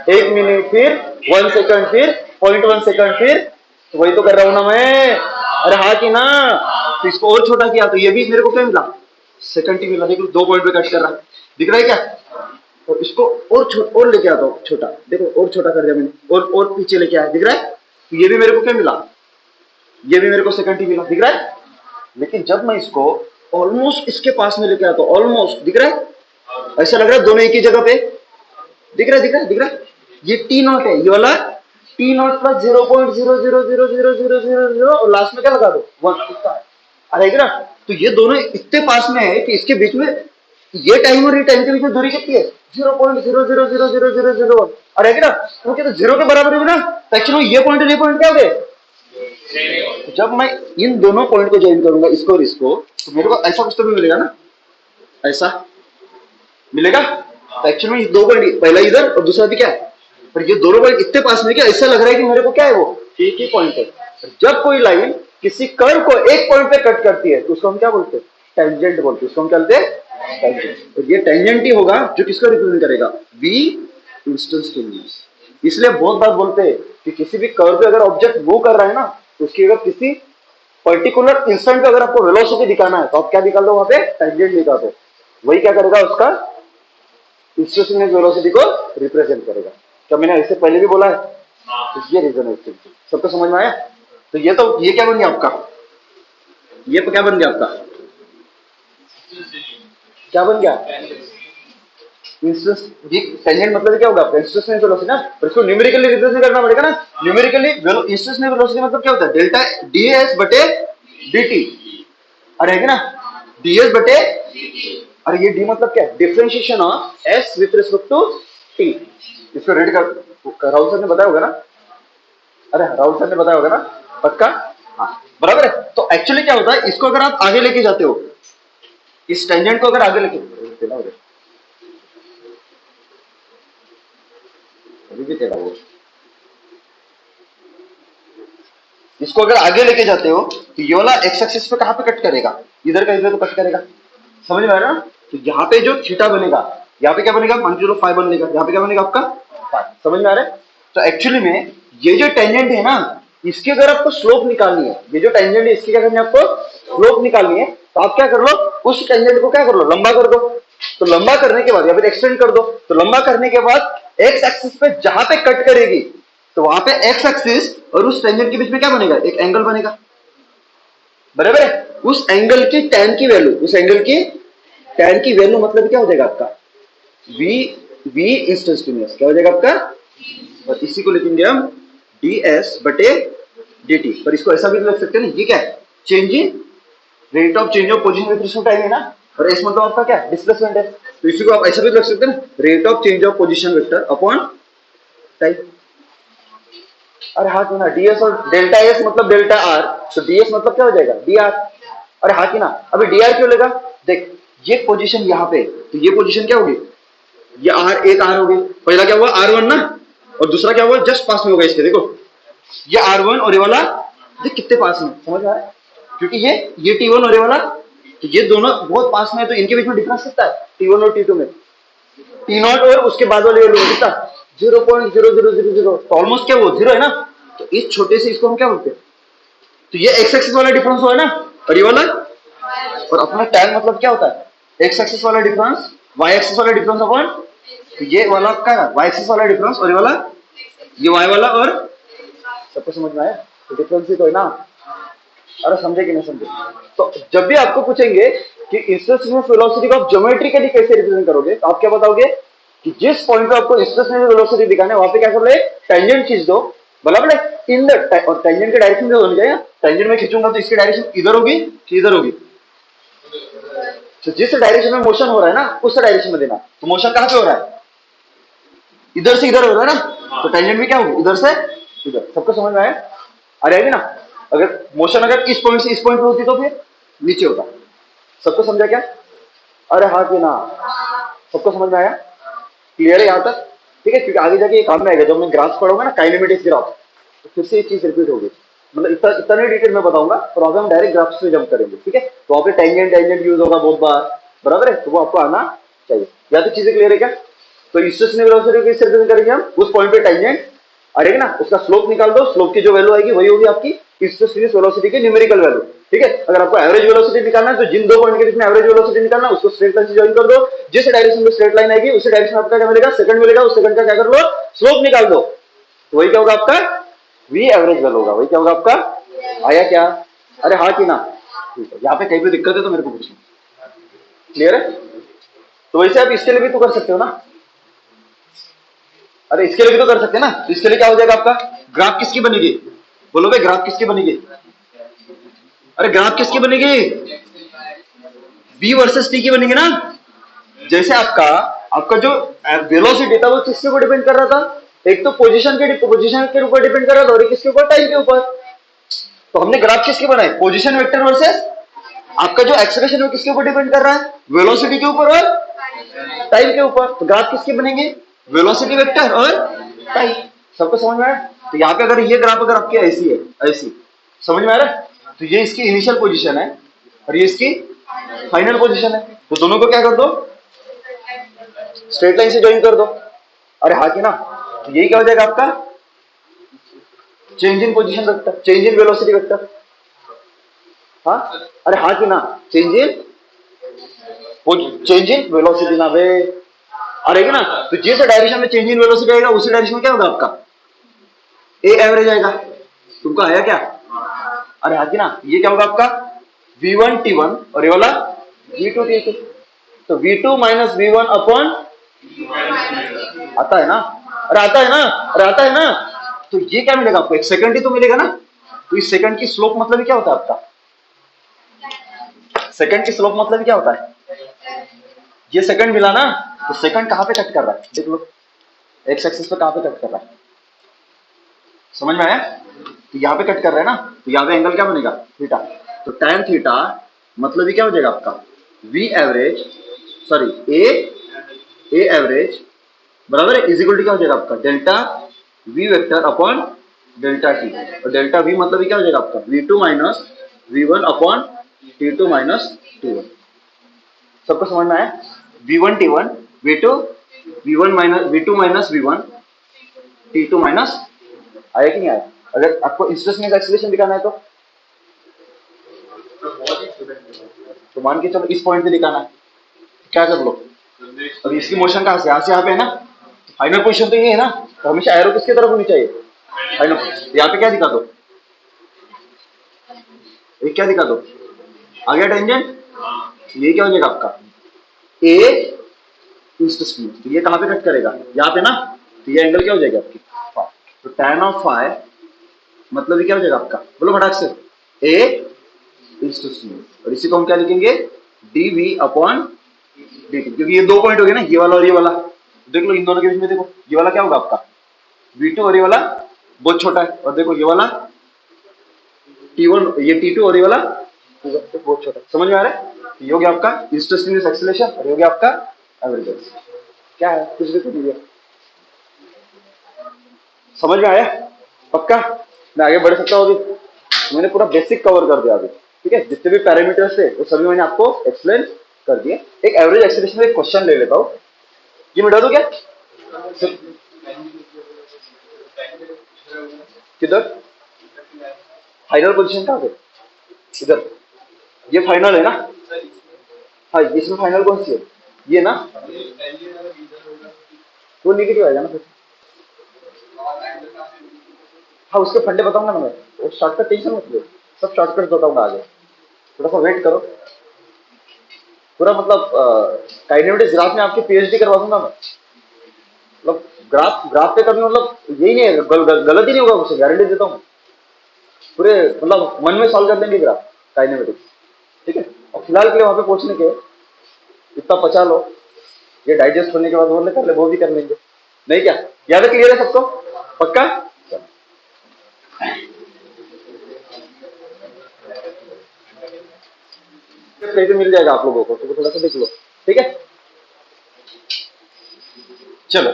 1 मिनट, फिर 1 सेकंड, फिर 0.1 सेकंड, फिर तो वही तो कर रहा हूं ना मैं। अरे हाँ कि ना? तो इसको और छोटा किया तो ये भी मेरे को क्या मिला? सेकंड ही मिला। देखो 2 पॉइंट पे कट कर रहा है, दिख रहा है क्या? और इसको और लेके आता हूँ छोटा, देखो और छोटा कर दिया मैंने, और पीछे लेके आया, दिख रहा है? तो ये भी मेरे को क्या मिला? ये भी मेरे को सेकंड ही मिला, दिख रहा है? लेकिन जब मैं इसको ऑलमोस्ट इसके पास में लेके आता हूं, ऑलमोस्ट, दिख रहा है? ऐसा लग रहा है दोनों एक ही जगह पे। दिख रहा है? दिख रहा है? दिख रहा है? ये टी नॉट है, ये वाला टी नॉट प्लस 0.0000000 और लास्ट में क्या लगा दो? 1। अरे ना, तो ये दोनों इतने पास में है कि इसके बीच में, ये टाइम और ये टाइम के बीच में दूरी कितनी है? 0.0000001। अरे ना, क्योंकि तो 0 के बराबर है ना, तो एक्चुअली ये पॉइंट और ये पॉइंट क्या हो गए? जब मैं इन दोनों पॉइंट को ज्वाइन करूंगा, इसको और इसको, तो मेरे को ऐसा कुछ तो भी मिलेगा ना? ऐसा मिलेगा। तो एक्चुअली में 2 पॉइंट, पहला इधर और दूसरा भी क्या है, पर ये दोनों पॉइंट इतने पास में क्या ऐसा लग रहा है कि मेरे को क्या है, वो एक ही पॉइंट है। जब कोई लाइन किसी कर्व को एक पॉइंट पे कट करती है तो उसको हम क्या बोलते हैं? टेंजेंट बोलते हैं। उसको हम क्या बोलते हैं? टेंजेंट। और ये टेंजेंट ही होगा जो किसको रिप्रेजेंट करेगा? v instantaneous. इसलिए बहुत बार बोलते हैं कि किसी भी कर्व पे अगर ऑब्जेक्ट मूव कर रहा है ना, तो उसकी अगर किसी पर्टिकुलर इंस्टेंट पे अगर आपको वेलोसिटी दिखाना है तो आप क्या निकाल दो? वहां पे टेंजेंट निकाल दो। वही क्या करेगा? उसका इंस्टेंटेनियस वेलोसिटी को रिप्रेजेंट करेगा। क्या मैंने इससे पहले भी बोला है? तो ये रीजन है। सबको समझ में आया? तो ये क्या बन गया आपका? ये क्या बन गया आपका? क्या बन गया? टेंजेंट मतलब क्या होगा? इंस्टेंटेनियस वेलोसिटी ना, पर इसको न्यूमेरिकली रिप्रेजेंट करना पड़ेगा ना। न्यूमेरिकली इंस्टेंटेनियस वेलोसिटी मतलब क्या होता है? डेल्टा ds बटे dt। अरे है ना? ds बटे, अरे ये d मतलब क्या है? Differentiation of s with respect to t। इसको रेड कर, राहुल सर ने बताया होगा ना? अरे राहुल सर ने बताया होगा ना? पक्का? हाँ बराबर है। तो एक्चुअली क्या होता है, इसको अगर आप आगे लेके जाते हो, इस टेंजेंट को अगर आगे लेके, अभी भी तेरा वो, इसको अगर आगे लेके जाते हो तो ये वाला एक्स एक्सिस पे कहां पे कट करेगा? इधर का इधर तो कट करेगा। समझ में आ रहा है ना? तो यहाँ पे जो थीटा बनेगा, यहाँ पे क्या बनेगा? 105 बनेगा। यहाँ पे क्या बनेगा आपका? 5। समझ में आ रहा है? तो एक्चुअली में ये जो टेंजेंट है ना, इसकी अगर आपको स्लोप निकालनी है, ये जो टेंजेंट है इसकी क्या करनी है आपको? स्लोप निकालनी है। तो आप क्या कर लो? उस टेंजेंट को क्या कर लो? लंबा कर दो। तो लंबा करने के बाद या फिर एक्सटेंड कर दो। तो लंबा करने के बाद एक्स एक्सिस पे जहां पे कट करेगी, तो वहां पे एक्स एक्सिस और उस टेंजेंट के बीच में क्या बनेगा? एक एंगल बनेगा। बराबर है? उस एंगल की टैन की वैल्यू, उस एंगल की टैन की वैल्यू मतलब क्या हो जाएगा आपका? v इंस्टेंटेनियस क्या हो जाएगा आपका? और इसी को लिखेंगे हम ds बटे dt। पर इसको ऐसा भी लिख सकते हैं ना, ये क्या है? Change in rate of change of position with respect to time है ना, और s मतलब आपका क्या? डिस्प्लेसमेंट है। तो इसी को आप ऐसा भी लिख सकते हैं ना, rate of change of position vector upon time. अरे हाँ कि ना, ds और डेल्टा s मतलब डेल्टा r, तो ds मतलब क्या हो जाएगा? dr। अरे हाँ कि ना, अभी dr क्यों लेगा? देख ये पोजीशन यहाँ पे, तो ये पोजीशन क्या होगी? ये r, एक r हो गई। पहला क्या हुआ? r1 ना, और दूसरा क्या हुआ? जस्ट पास में होगा इसके। देखो ये r1 और ये वाला देख कितने पास में, समझ में आया? क्योंकि ये t1 और ये वाला, तो ये दोनों बहुत पास में है, तो इनके बीच में डिफरेंस कितना है? t1 और t2 में t0 और उसके बाद वाले वैल्यू कितना? 0.0000। तो ऑलमोस्ट क्या वो 0 है ना। तो इस छोटे से इसको हम क्या बोलते हैं? तो ये एक्स एक्सिस वाला डिफरेंस हुआ है ना, और ये वाला, और अपना टैन मतलब क्या होता है? एक्स एक्सिस वाला डिफरेंस वाई एक्सिस वाला डिफरेंस अपॉन, तो ये वाला क्या है? वाई एक्सिस वाला डिफरेंस, और ये वाला, ये वाई वाला। और सबको समझ में आया? तो डिफरेंस ही तो है ना। अरे समझे कि नहीं समझे? तो जब भी आपको पूछेंगे कि इंस्टेंटेनियस वेलोसिटी को आप ज्योमेट्रिकली कैसे रिप्रेजेंट करोगे, तो आप क्या बताओगे? कि जिस पॉइंट पे आपको इंस्टेंटेनियस वेलोसिटी दिखाना है वहां पे क्या कर रहे? टेंजेंट खींच दो। बराबर है? इन द, और टेंजेंट की डायरेक्शन जो होनी चाहिए, टेंजेंट में खींचूंगा तो इसकी डायरेक्शन इधर होगी कि इधर होगी? तो जिस डायरेक्शन में मोशन हो रहा है ना, उस डायरेक्शन में देना। तो मोशन कहां पे हो रहा है? इधर से इधर हो रहा है ना, तो टेंजेंट भी क्या होगी? इधर से इधर। सबको समझ में आया? आ रहेगी ना? अगर मोशन अगर इस पॉइंट से इस पॉइंट पे होती तो फिर नीचे होता। सबको समझा क्या? अरे हाँ कि ना? सबको समझ में आया? क्लियर है यहां तक? ठीक है, क्योंकि आगे जाके ये काम में आएगा, जब मैं ग्राफ पढ़ूंगा ना काइनेमेटिक्स ग्राफ, तो फिर से ये चीज रिपीट होगी। मतलब इतना इतना नहीं डिटेल में बताऊंगा, और आगे हम डायरेक्ट ग्राफ से जंप करेंगे। ठीक है, तो वहाँ पे टेंजेंट टेंजेंट यूज होगा बहुत बार, बराबर है, तो वो आपको आना चाहिए। या तो चीजें क्लियर है क्या? तो स्टेशनरी वेलोसिटी को इस तरह से करेंगे हम, उस पॉइंट पे टेंजेंट अरे ना, उसका स्लोप निकाल दो, स्लोप की जो वैल्यू आएगी वही होगी आपकी स्टेशनरी वेलोसिटी की न्यूमेरिकल वैल्यू। ठीक है, अगर आपको एवरेज वेलोसिटी निकालना है तो जिन दो पॉइंट के बीच में एवरेज वेलोसिटी निकालना है उसको स्ट्रेट लाइन से ज्वाइन कर दो। जिस डायरेक्शन में स्ट्रेट लाइन आएगी उसी डायरेक्शन में आपका क्या मिलेगा, सेकंड मिलेगा, उस सेकंड का क्या कर लो, स्लोप निकाल दो, तो वही क्या होगा आपका वी एवरेज वैल्यू होगा। वही क्या होगा आपका, आया क्या? अरे हाँ कि ना? ठीक है, यहाँ पे कहीं भी दिक्कत है तो मेरे को पूछना। क्लियर है? तो वैसे आप इसके लिए भी तो कर सकते हो ना। अरे इसके लिए भी तो कर सकते हैं ना। तो इसके लिए क्या हो जाएगा आपका, ग्राफ किसकी बनेगी? बोलो भाई, ग्राफ किसकी बनेगी? अरे ग्राफ किसकी बनेगी? v वर्सेस t की बनेगी ना। जैसे आपका आपका जो वेलोसिटी था वो किसके ऊपर डिपेंड कर रहा था? एक तो पोजीशन के ऊपर डिपेंड कर रहा था, और एक किसके ऊपर, टाइम के ऊपर। तो हमने ग्राफ किसके बनाए, पोजीशन वेक्टर वर्सेस आपका जो एक्सेलरेशन है किसके ऊपर डिपेंड कर रहा है, वेलोसिटी के ऊपर और टाइम के ऊपर। तो ग्राफ किसके बनेंगे, वेलोसिटी वेक्टर और टाइम। सबको समझ में आया? तो यहाँ पे अगर ये ग्राफ अगर आपकी ऐसी है, ऐसी, समझ में आ रहा है? तो ये इसकी इनिशियल पोजीशन है और ये इसकी फाइनल पोजीशन है, तो दोनों को क्या कर दो, स्ट्रेट लाइन से ज्वाइन कर दो। अरे हाँ कि ना? तो यही क्या हो जाएगा आपका change in position vector, change in velocity vector. हाँ, अरे हाँ कि ना? चेंज इन वेलोसिटी ना बे, अरे ना, तो जिस डायरेक्शन में चेंज इन वेलोसिटी आएगा उसी डायरेक्शन में क्या होगा आपका ए एवरेज आएगा। तुमको आया क्या? अरे हाँ कि ना? ये क्या होगा आपका v1 t1 और ये वाला v2 t2। तो v2 माइनस v1 अपॉन, आता है ना? अरे आता है ना? अरे आता है ना? तो ये क्या मिलेगा आपको, एक सेकंड ही तो मिलेगा ना। तो इस सेकंड की स्लोप मतलब क्या होता है आपका, सेकंड की स्लोप मतलब क्या होता है, ये सेकंड मिला ना, तो सेकंड कहां पे कट कर रहा है देख लो, एक्स एक्सिस पे कहां पे कट कर रहा है, समझ में आया? तो यहाँ पे कट कर रहा है ना, तो यहाँ पे एंगल क्या बनेगा, थीटा। तो tan थीटा मतलब ये क्या हो जाएगा आपका v एवरेज, सॉरी ए एवरेज बराबर है, इज इक्वल टू क्या हो जाएगा आपका delta v vector upon delta T. और डेल्टा v मतलब ये क्या हो जाएगा आपका v2 minus v1 upon t2 minus t1। सबको समझ में आया? v1 t1 v2 v2 minus v1 t2 minus, आया कि नहीं आया? अगर आपको इंस्टेंटेनियस एक्सीलरेशन दिखाना है तो मान के चलो इस पॉइंट पे दिखाना है, क्या कर लो, अब इसकी मोशन कहां से, यहाँ से यहाँ पे है ना, फाइनल पोजीशन तो ये है ना, तो हमेशा एरो किसकी तरफ होनी चाहिए, फाइनल। यहाँ पे क्या दिखा दो, एक क्या दिखा दो, आ गया टेंजेंट। ये क्या हो जाएगा आपका ए इंस्टेंटेनियस, तो ये कहां पे कट करेगा, यहाँ पे ना, तो ये एंगल क्या हो जाएगा आपकी फाई। तो tan ऑफ फाई मतलब ये क्या हो जाएगा आपका, बोलो फटाक से, ए इंस्टेंटेनियस, और इसी को हम क्या लिखेंगे dv अपॉन dt, क्योंकि ये दो पॉइंट हो गए ना, ये वाला और ये वाला, देख लो इन दोनों के बीच में, देखो ये वाला क्या होगा आपका v2 और ये वाला बहुत छोटा है, और देखो ये वाला t1, ये t2 और ये वाला बहुत छोटा है, समझ में आ रहा है? ये हो गया आपका इंस्टेंटेनियस एक्सीलरेशन और ये हो गया आपका एवरेज। क्या है, कुछ भी नहीं दिया, समझ में आया? पक्का? मैं आगे बढ़ सकता हूँ अभी, मैंने पूरा बेसिक कवर कर दिया अभी। ठीक है, जितने भी पैरामीटर्स थे वो सभी मैंने आपको एक्सप्लेन कर दिए। एक एवरेज एक्सीलरेशन में एक क्वेश्चन ले लेता हूँ, ये मिटा दो क्या, किधर फाइनल पोजीशन कहाँ पे, इधर, ये फाइनल है ना, हाँ इसमें फाइनल कौन सी है, ये ना, वो निगेटिव आएगा ना फिर, हाँ उसके फंडे बताऊंगा ना मैं, वो शॉर्टकट टेंशन मत लो, सब शॉर्टकट बताऊंगा आगे, थोड़ा सा वेट करो। पूरा मतलब काइनेमेटिक्स ग्राफ में आपकी पीएचडी करवा दूंगा मैं, मतलब ग्राफ ग्राफ पे कभी मतलब यही नहीं है, गलत ही नहीं होगा, मुझसे गारंटी देता हूँ। पूरे मतलब मन में सॉल्व कर देंगे ग्राफ काइनेमेटिक्स। ठीक है, और फिलहाल के लिए वहां पे पहुंचने के इतना पचा लो, ये डाइजेस्ट होने के बाद वो कर ले, वो भी कर लेंगे, नहीं क्या? याद है, क्लियर है सबको? पक्का? मिल जाएगा आप लोगों को, तो थोड़ा सा देख लो। ठीक है, चलो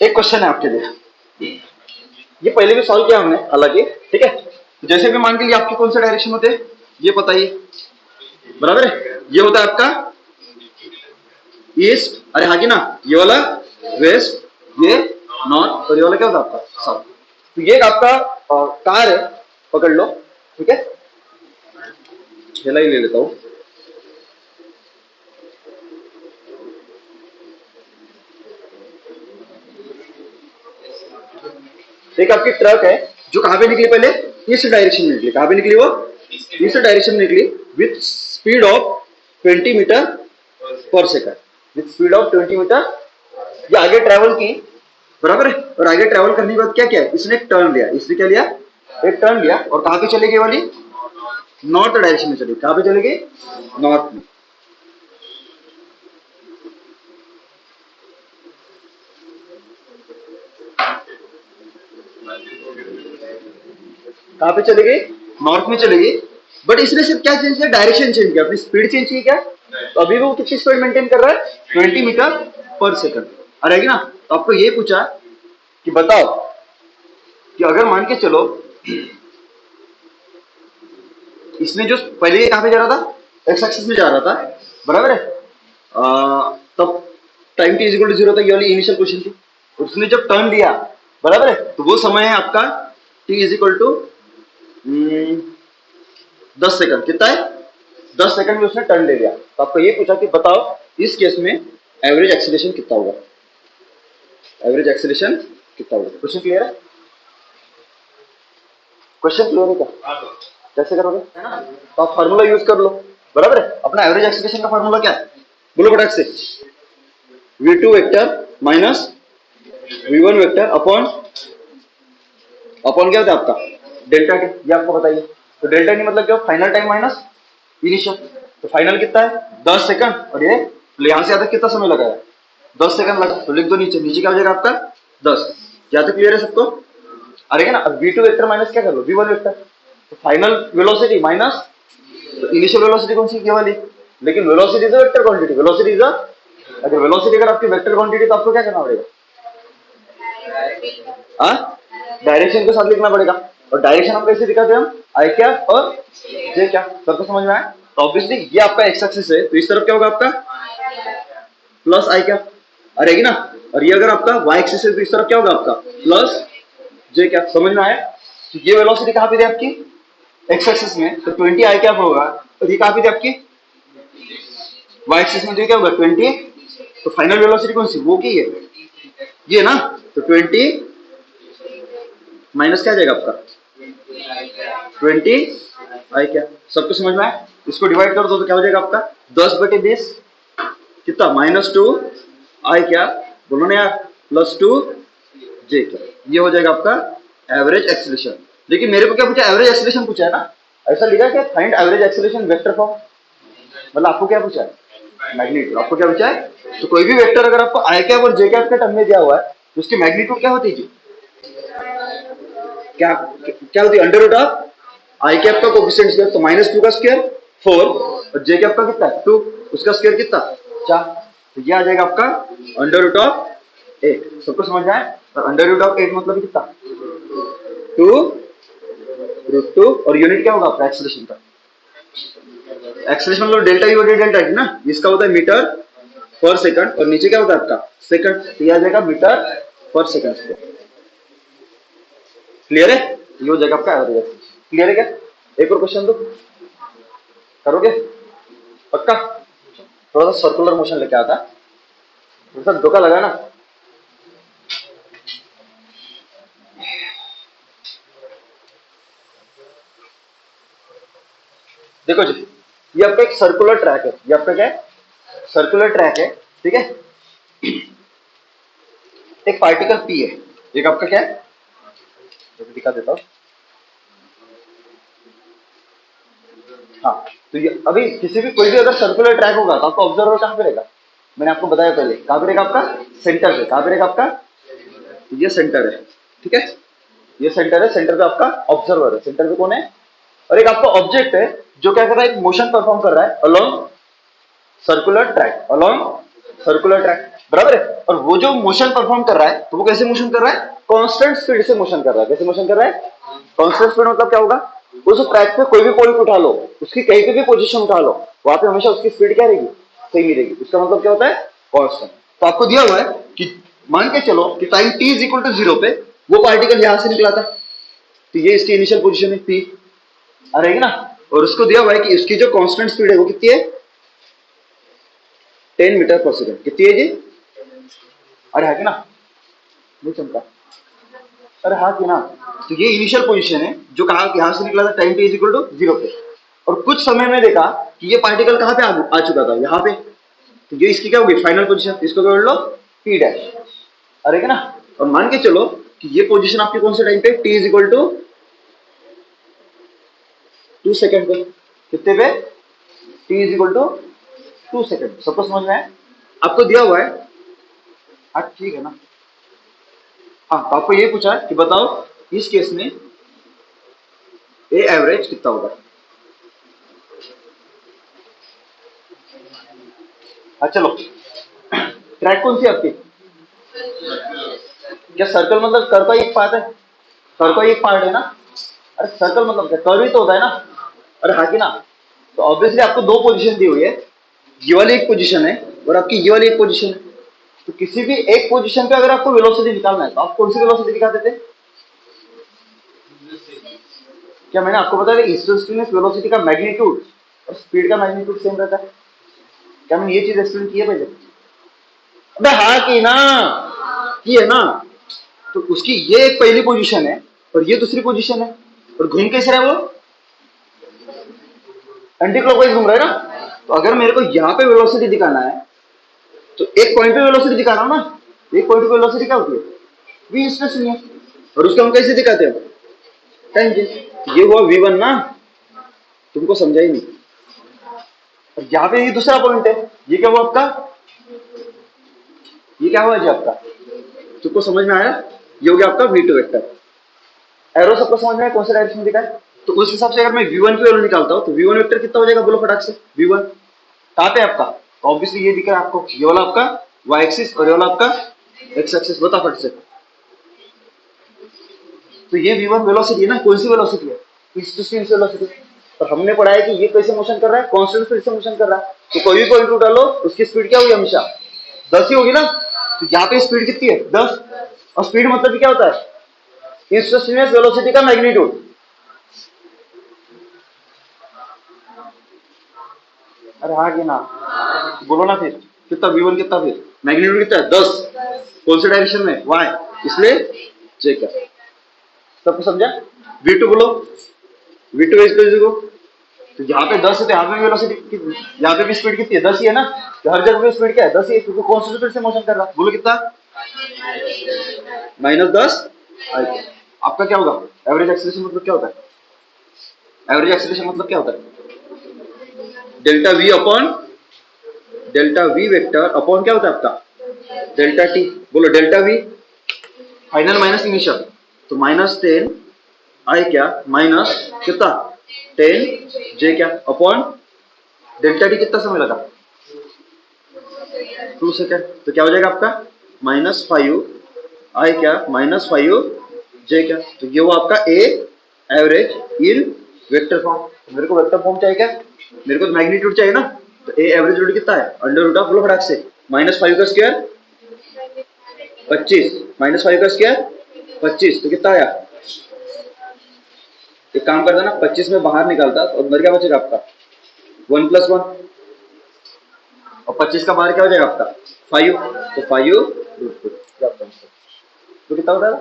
एक क्वेश्चन है आपके लिए, ये पहले भी सॉल्व किया हमने हालांकि, ठीक है। जैसे भी मान के लिए आपके कौन से डायरेक्शन होते हैं ये पता ही है, बराबर है। ये होता है आपका ईस्ट, अरे हाँ की ना, ये वाला वेस्ट, ये नॉर्थ, और ये वाला क्या होता है आपका साउथ। तो ये आपका कार है, पकड़ लो, ठीक है। थैला ही ले लेता हूँ। एक आपकी ट्रक है जो कहां पे निकली, पहले ईस्ट डायरेक्शन में निकली। कहां पे निकली वो? ईस्ट डायरेक्शन में निकली with speed of 20 metre per second, with speed of 20 metre. ये आगे ट्रेवल की, बराबर है। और आगे ट्रेवल करने के बाद क्या किया, इसने एक टर्न लिया। इसने क्या लिया? एक टर्न लिया। और कहां पे चलेगी वाली? नॉर्थ डायरेक्शन में चलेगी। कहां पे चलेगी? नॉर्थ में। कहां पे चलेगी? नॉर्थ में चलेगी। बट इसने सिर्फ क्या चेंज किया? डायरेक्शन चेंज किया, अपनी स्पीड चेंज की क्या? तो अभी भी वो कितनी स्पीड मेंटेन कर रहा है? 20 मीटर पर सेकंड। आ रहेगी ना। तो आपको ये पूछा कि बताओ कि अगर मान के चलो इसने जो पहले कहां पे जा रहा था? एक्स एक्सिस में जा रहा था, बराबर है। तब टाइम टी इक्वल टू 0 तक ये वाली इनिशियल पोजीशन थी। उसने जब टर्न लिया, बराबर है, तो वो समय है आपका T is equal to 10 second. कितना है? 10 सेकंड में उसने टर्न ले लिया। तो आपको ये पूछा कि बताओ इस केस में एवरेज एक्सीलरेशन कितना होगा? एवरेज एक्सीलरेशन कितना होगा? क्वेश्चन क्लियर है? क्वेश्चन क्लियर है क्या? कैसे करोगे, है ना? तो आप फार्मूला यूज कर लो, बराबर है। अपना एवरेज एक्सीलरेशन का फार्मूला क्या है? बोलो फटाक से। v2 vector minus v1 vector upon upon क्या होता है आपका? Delta T. ये आपको बताइए। तो डेल्टा टी मतलब क्या? Final time minus initial. तो फाइनल कितना है? 10 सेकंड। और ये यहां से यहां तक कितना समय लगा है? 10 सेकंड लगा। तो लिख दो नीचे, नीचे क्या हो जाएगा आपका? 10। क्या तक क्लियर है सबको? अरे ना, अब v2 वेक्टर माइनस क्या कर लो? v1 vector. तो फाइनल वेलोसिटी माइनस, तो इनिशियल वेलोसिटी कौन सी? ये वाली। लेकिन velocity is a vector quantity. Velocity is a, अगर वेलोसिटी अगर आपकी वेक्टर क्वांटिटी तो आपको क्या करना पड़ेगा? हाँ, डायरेक्शन के साथ लिखना पड़ेगा। और डायरेक्शन हम कैसे दिखाते हैं? हम आई कैप और जे कैप। सबको समझ में आया? तो ऑब्वियसली ये आपका एक्स एक्सिस है, तो इस तरफ क्या होगा आपका? प्लस आई कैप। आ रहेगी ना। और ये अगर आपका वाई एक्सिस है तो इस तरफ क्या होगा आपका? प्लस जे कैप। समझ में आया? तो ये वेलोसिटी कहां पे थी आपकी? एक्स एक्सिस में, तो 20 आई कैप होगा। और ये कहां पे थी आपकी? वाई एक्सिस में। तो क्या होगा? 20। तो फाइनल वेलोसिटी कौन सी? वो की है ये ना। तो 20 माइनस क्या आ जाएगा आपका? 20 आई क्या? सबको समझ में आया? इसको डिवाइड कर दो तो क्या हो जाएगा आपका? 10/20 कितना? -2 आई क्या, बोलो ना यार, +2 जे क्या। ये हो जाएगा आपका एवरेज एक्सीलरेशन। लेकिन मेरे को क्या पूछा? एवरेज एक्सीलरेशन पूछा है ना। ऐसा लिखा क्या? Find average acceleration vector form. मतलब आपको क्या पूछा है? मैग्नीट्यूड। आपको क्या पूछा है? तो कोई भी वेक्टर अगर आपको आई कैप और जे कैप के टर्म में दिया हुआ है तो उसकी मैग्नीट्यूड क्या होती है जी? क्या क्या होती है? Under root of I cap का कोफिशिएंट स्क्वायर, तो -2 का स्क्वायर 4, और जे कैप का कितना? 2, उसका स्क्वायर कितना? 4। तो ये आ जाएगा आपका अंडर रूट ऑफ 8। सबको समझ में आए? और अंडर रूट ऑफ 8 मतलब कितना? 2√2। और यूनिट क्या होगा आपका एक्सीलरेशन का? एक्सीलरेशन मतलब डेल्टा यू डेल्टा टी ना। इसका होता है मीटर पर सेकंड, और नीचे क्या होता है आपका? सेकंड। तो ये आ जाएगा metre per second square. Clear है? ये हो जाएगा आपका एवरेज। क्लियर है क्या? एक और क्वेश्चन दो, करोगे पक्का? थोड़ा सा सर्कुलर मोशन लेके आता, थोड़ा सा धोखा लगा ना। देखो जी, ये आपका एक सर्कुलर ट्रैक है। ये आपका क्या है? सर्कुलर ट्रैक है, ठीक है। एक पार्टिकल पी है, एक आपका क्या है, दिखा देता हूं। हाँ, तो ये अभी किसी भी कोई भी अगर सर्कुलर ट्रैक होगा तो आपका ऑब्जर्वर कहां पे रहेगा? मैंने आपको बताया पहले, कहां पे रहेगा आपका? सेंटर पे। कहां पे रहेगा आपका? ये सेंटर है, ठीक है। ये सेंटर है, सेंटर पे आपका ऑब्जर्वर है। सेंटर पे कौन है? और एक आपका ऑब्जेक्ट है जो क्या कर रहा है? एक मोशन परफॉर्म कर रहा है along circular track, along circular track. बराबर है। और वो जो मोशन परफॉर्म कर रहा है तो वो कैसे मोशन कर रहा है, कांस्टेंट स्पीड से मोशन कर रहा है। कैसे मोशन कर रहा है, कांस्टेंट स्पीड। मतलब क्या होगा, उस ट्रैक पे कोई भी पॉइंट उठा लो, उसकी कहीं पे भी पोजीशन उठा लो, वहां पे हमेशा उसकी स्पीड क्या रहेगी, सही नहीं रहेगी। उसका मतलब क्या होता है, कांस्टेंट। तो आपको दिया हुआ है कि मान के चलो कि time t is equal to 0 पे वो पार्टिकल यहां से निकला था, तो ये इसकी इनिशियल पोजीशन है p आ रहेगी ना। और उसको दिया हुआ है कि इसकी जो कांस्टेंट स्पीड है वो कितनी है, 10 मीटर पर सेकंड। कितनी है जी, अरे है कि ना, नहीं चमका, अरे हाँ कि ना। तो ये इनिशियल पोजीशन है जो कहा कि यहां से निकला था time t is equal to 0 पे। और कुछ समय में देखा कि ये पार्टिकल कहां पे आ चुका था, यहाँ पे। तो ये इसकी क्या होगी, फाइनल पोजीशन। इसको क्या बोल लो, p डैश। अरे ना। और मान के चलो कि ये पोजीशन आपकी कौन से टाइम पे, t is equal to 2 second पे। कितने पे, t is equal to 2 second. सबको समझ में है, आपको दिया हुआ है। हाँ ठीक है ना। हाँ तो आपको ये पूछा कि बताओ इस केस में ए एवरेज कितना होगा। हाँ चलो, ट्रैक कौन सी है आपकी, क्या सर्कल मतलब कर्व का एक पार्ट है, कर्व का एक पार्ट है ना। अरे सर्कल मतलब क्या, कर्व ही तो होता है ना। अरे हाँ कि ना। तो ऑब्वियसली आपको दो पोजीशन दी हुई है, ये वाली एक पोजीशन है और आपकी ये वाली एक पोजीशन है। तो किसी भी एक पोजीशन पे अगर आपको वेलोसिटी निकालना है तो आप कौन सी वेलोसिटी दिखाते थे, क्या मैंने आपको बताया इंस्टेंटेनियस वेलोसिटी का मैग्नीट्यूड और स्पीड का मैग्नीट्यूड सेम रहता है। क्या मैंने ये चीज एक्सप्लेन की है पहले, अबे हाँ की ना, की है ना। तो उसकी ये एक पहली पोजीशन है और ये दूसरी पोजीशन है, और घूम कैसे रहा है वो, एंटी क्लॉकवाइज घूम रहा है ना। तो अगर मेरे को यहाँ पे वेलोसिटी दिखाना है तो एक पॉइंट पे वेलोसिटी दिखा रहा हूं ना। एक पॉइंट पे वेलोसिटी क्या होती है, v इंस्टेंटेनियस। और उसको हम कैसे दिखाते हैं, टेंजेंट। ये हुआ v1 ना, तुमको समझा ही नहीं। और यहाँ पे ये दूसरा पॉइंट है, ये क्या हुआ आपका, ये क्या हुआ जी आपका, तुमको समझ में आया। ये हो गया आपका v2 वेक्टर। एरो सबको समझ में आया कौन सा डायरेक्शन दिखा है। तो उस हिसाब से अगर मैं v1 की वैल्यू निकालता हूं तो v1 वेक्टर कितना हो जाएगा, बोलो फटाक से। v1 कहां पे आपका, तो ऑब्वियसली ये दिख रहा है आपको, ये वाला आपका y एक्सिस और ये वाला आपका x एक्सिस। बता फट से। तो ये v1 वेलोसिटी है ना, कौन सी वेलोसिटी है, इंस्टेंटेनियस वेलोसिटी। और हमने पढ़ा है कि ये कैसे मोशन कर रहा है, कांस्टेंट स्पीड से मोशन कर रहा है। तो कोई भी पॉइंट उठा लो उसकी स्पीड क्या होगी, हमेशा 10 ही होगी ना। तो यहाँ पे स्पीड कितनी है, 10। और स्पीड मतलब क्या होता है, इंस्टेंटेनियस वेलोसिटी का मैग्नीट्यूड। अरे हाँ कि ना, बोलो ना फिर कितना, v1 कितना, फिर मैग्नीट्यूड कितना है, 10। कौन से डायरेक्शन में, y, इसलिए चेक कर। सबको समझा, v2 बोलो, v2 इज इक्वल टू, तो यहाँ पे 10 है तो यहाँ पे वेलोसिटी, यहाँ पे भी स्पीड कितनी है, 10 ही है ना। तो हर जगह पे स्पीड क्या है, 10 ही है, क्योंकि कौन सी स्पीड से मोशन कर रहा है, बोलो कितना, -10 आई। आपका क्या होगा, एवरेज एक्सीलरेशन मतलब क्या होता है, एवरेज एक्सीलरेशन मतलब क्या होता है, delta we upon delta V vector upon क्या होता है आपका, डेल्टा टी। बोलो delta we final minus initial, तो -10 आई क्या, माइनस कितना 10 जे क्या अपॉन डेल्टा टी। कितना समय लगा, 2 सेकेंड। तो क्या हो जाएगा आपका -5 आई क्या, -5 जे क्या। तो ये वो आपका ए एवरेज इन वेक्टर फॉर्म। मेरे को वेक्टर फॉर्म चाहिए क्या, मेरे को तो मैग्नीट्यूड चाहिए ना। तो ए एवरेज रूट कितना है, अंडर रूट ऑफ, बोलो फटाक से, -5 का स्क्वायर 25, -5 का स्क्वायर 25, तो कितना आया। एक काम करता ना, 25 में बाहर निकालता तो अंदर क्या बचेगा आपका 1+1, और 25 का बाहर क्या हो जाएगा आपका 5, तो 5 तो कितना होता है,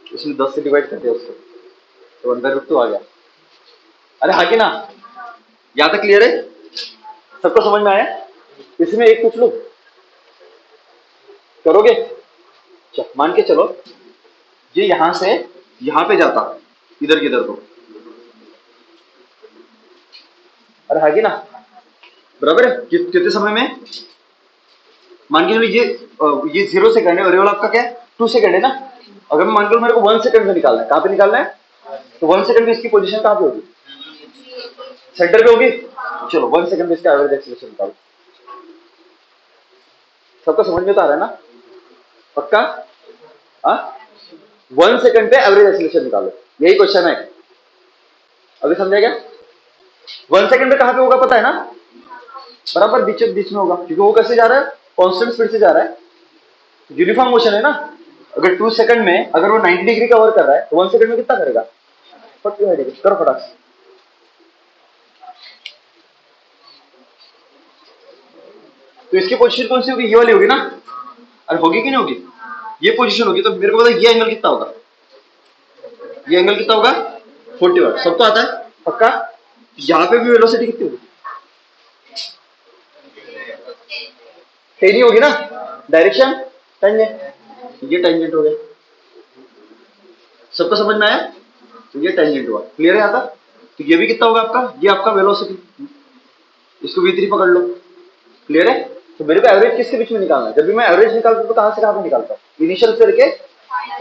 इसमें 10 से डिवाइड करते हैं उसको, तो अंदर रूट तो आ गया। अरे हाँ कि ना, यहाँ तक क्लियर है, सबको समझ में आया। इसमें एक पूछ लो, करोगे, मान के चलो ये यहां से यहां पे जाता, इधर किधर को, अरे हाँ कि ना, बराबर है। कितने समय में, मान के चलो ये 0 सेकंड है और ये वाला आपका क्या है 2 सेकंड है ना। अगर मैं मान के मेरे को 1 सेकंड में निकालना है, कहां पे निकालना है, तो 1 सेकंड में इसकी पोजीशन कहां पे होगी, सेंटर पे होगी। चलो 1 सेकंड में इसका एवरेज एक्सीलरेशन निकालो। सबको समझ में तो आ रहा है ना? पक्का? हाँ, 1 सेकंड पे एवरेज एक्सीलरेशन निकालो, यही क्वेश्चन है। अभी समझा क्या? 1 सेकंड पे कहां पे होगा पता है ना? बराबर बीच बीच में होगा, क्योंकि वो कैसे जा रहा है? कांस्टेंट स्पीड से जा रहा है, यूनिफॉर्म मोशन है ना। अगर 2 सेकंड में अगर वो 90 डिग्री कवर कर रहा है तो 1 सेकंड में कितना करेगा? 45 डिग्री। करो फटाक से। तो इसकी पोजीशन कौन सी होगी? ये वाली होगी ना? अरे होगी कि नहीं होगी? ये पोजीशन होगी, तो मेरे को पता ये एंगल कितना होगा? ये एंगल कितना होगा? 41। सब तो आता है पक्का। यहाँ पे भी वेलोसिटी कितनी होगी? 10 ही होगी ना? डायरेक्शन टेंजेंट, ये टेंजेंट हो गया। सबको समझ में आया? तो ये टेंजेंट हुआ, क्लियर है यहाँ तक? तो ये भी कितना होगा आपका? ये आपका वेलोसिटी, इसको v3 पकड़ लो, क्लियर है? तो मेरे को एवरेज किसके बीच में निकालना है? जब भी मैं एवरेज निकालता हूँ तो कहां से कहां पे निकालता हूँ? इनिशियल से लेके,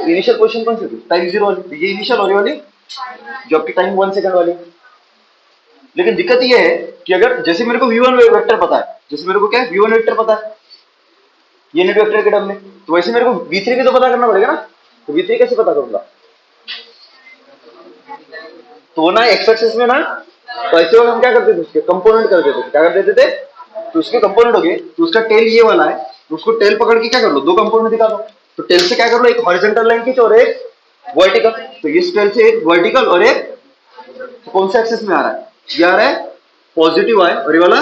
इनिशियल पोजीशन कौन सी थी? टाइम 0 वाली, ये इनिशियल होने वाली जो आपकी टाइम 1 सेकंड वाली। लेकिन दिक्कत ये है कि अगर जैसे मेरे को v1 वेक्टर पता है, जैसे मेरे को क्या है v1 वेक्टर पता है यूनिट वेक्टर के टर्म में, तो वैसे मेरे को v3 भी तो पता करना पड़ेगा ना। तो v3 कैसे पता करूंगा? तो ना एक्स एक्सिस में ना, तो ऐसे वक्त हम क्या करते थे? उसके कंपोनेंट कर देते थे। क्या कर देते थे? तो उसके कंपोनेंट हो गए, तो उसका टेल ये वाला है, तो उसको टेल पकड़ के क्या कर लो? दो कंपोनेंट दिखा दो। तो टेल से क्या कर लो? एक हॉरिजॉन्टल लाइन खींचो और एक वर्टिकल। तो इस टेल से एक वर्टिकल और एक, तो कौन सा एक्सिस में आ रहा है? ये आ रहा है पॉजिटिव वाई और ये वाला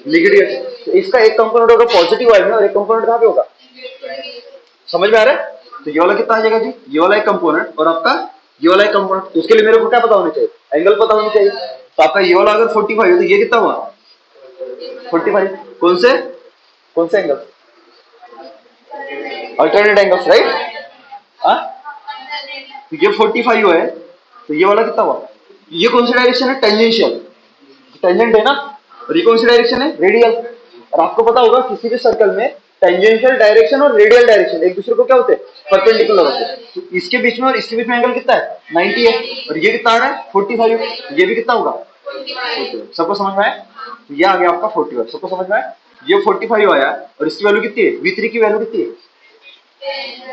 नेगेटिव एक्सिस। तो इसका एक कंपोनेंट होगा पॉजिटिव वाई में और एक कंपोनेंट कहां पे होगा? समझ में आ रहा है? तो ये वाला कितना आ जाएगा जी? ये वाला एक कंपोनेंट और आपका ये वाला एक कंपोनेंट। तो उसके लिए मेरे को क्या पता होना चाहिए? एंगल पता होना चाहिए। तो आपका ये वाला अगर 45 है तो ये कितना हुआ? 45। कौन से एंगल? Alternate angles, right? हाँ, तो ये 45 है, तो ये वाला कितना हुआ? ये कौन सी डायरेक्शन है? टेंजेंशियल, टेंजेंट है ना। और ये कौन सी डायरेक्शन है? रेडियल। और आपको पता होगा किसी भी सर्कल में टेंजेंशियल डायरेक्शन और रेडियल डायरेक्शन एक दूसरे को क्या होते हैं? परपेंडिकुलर होते हैं। तो इसके बीच में और इसके बीच में एंगल कितना है? 90 है। और ये कितना आ रहा है? 45। ये भी कितना होगा? 45। सबको समझ में आया? तो ये आ गया आपका 45। सबको समझ में आया? ये 45 आया और इसकी वैल्यू कितनी है? v3 की वैल्यू कितनी है?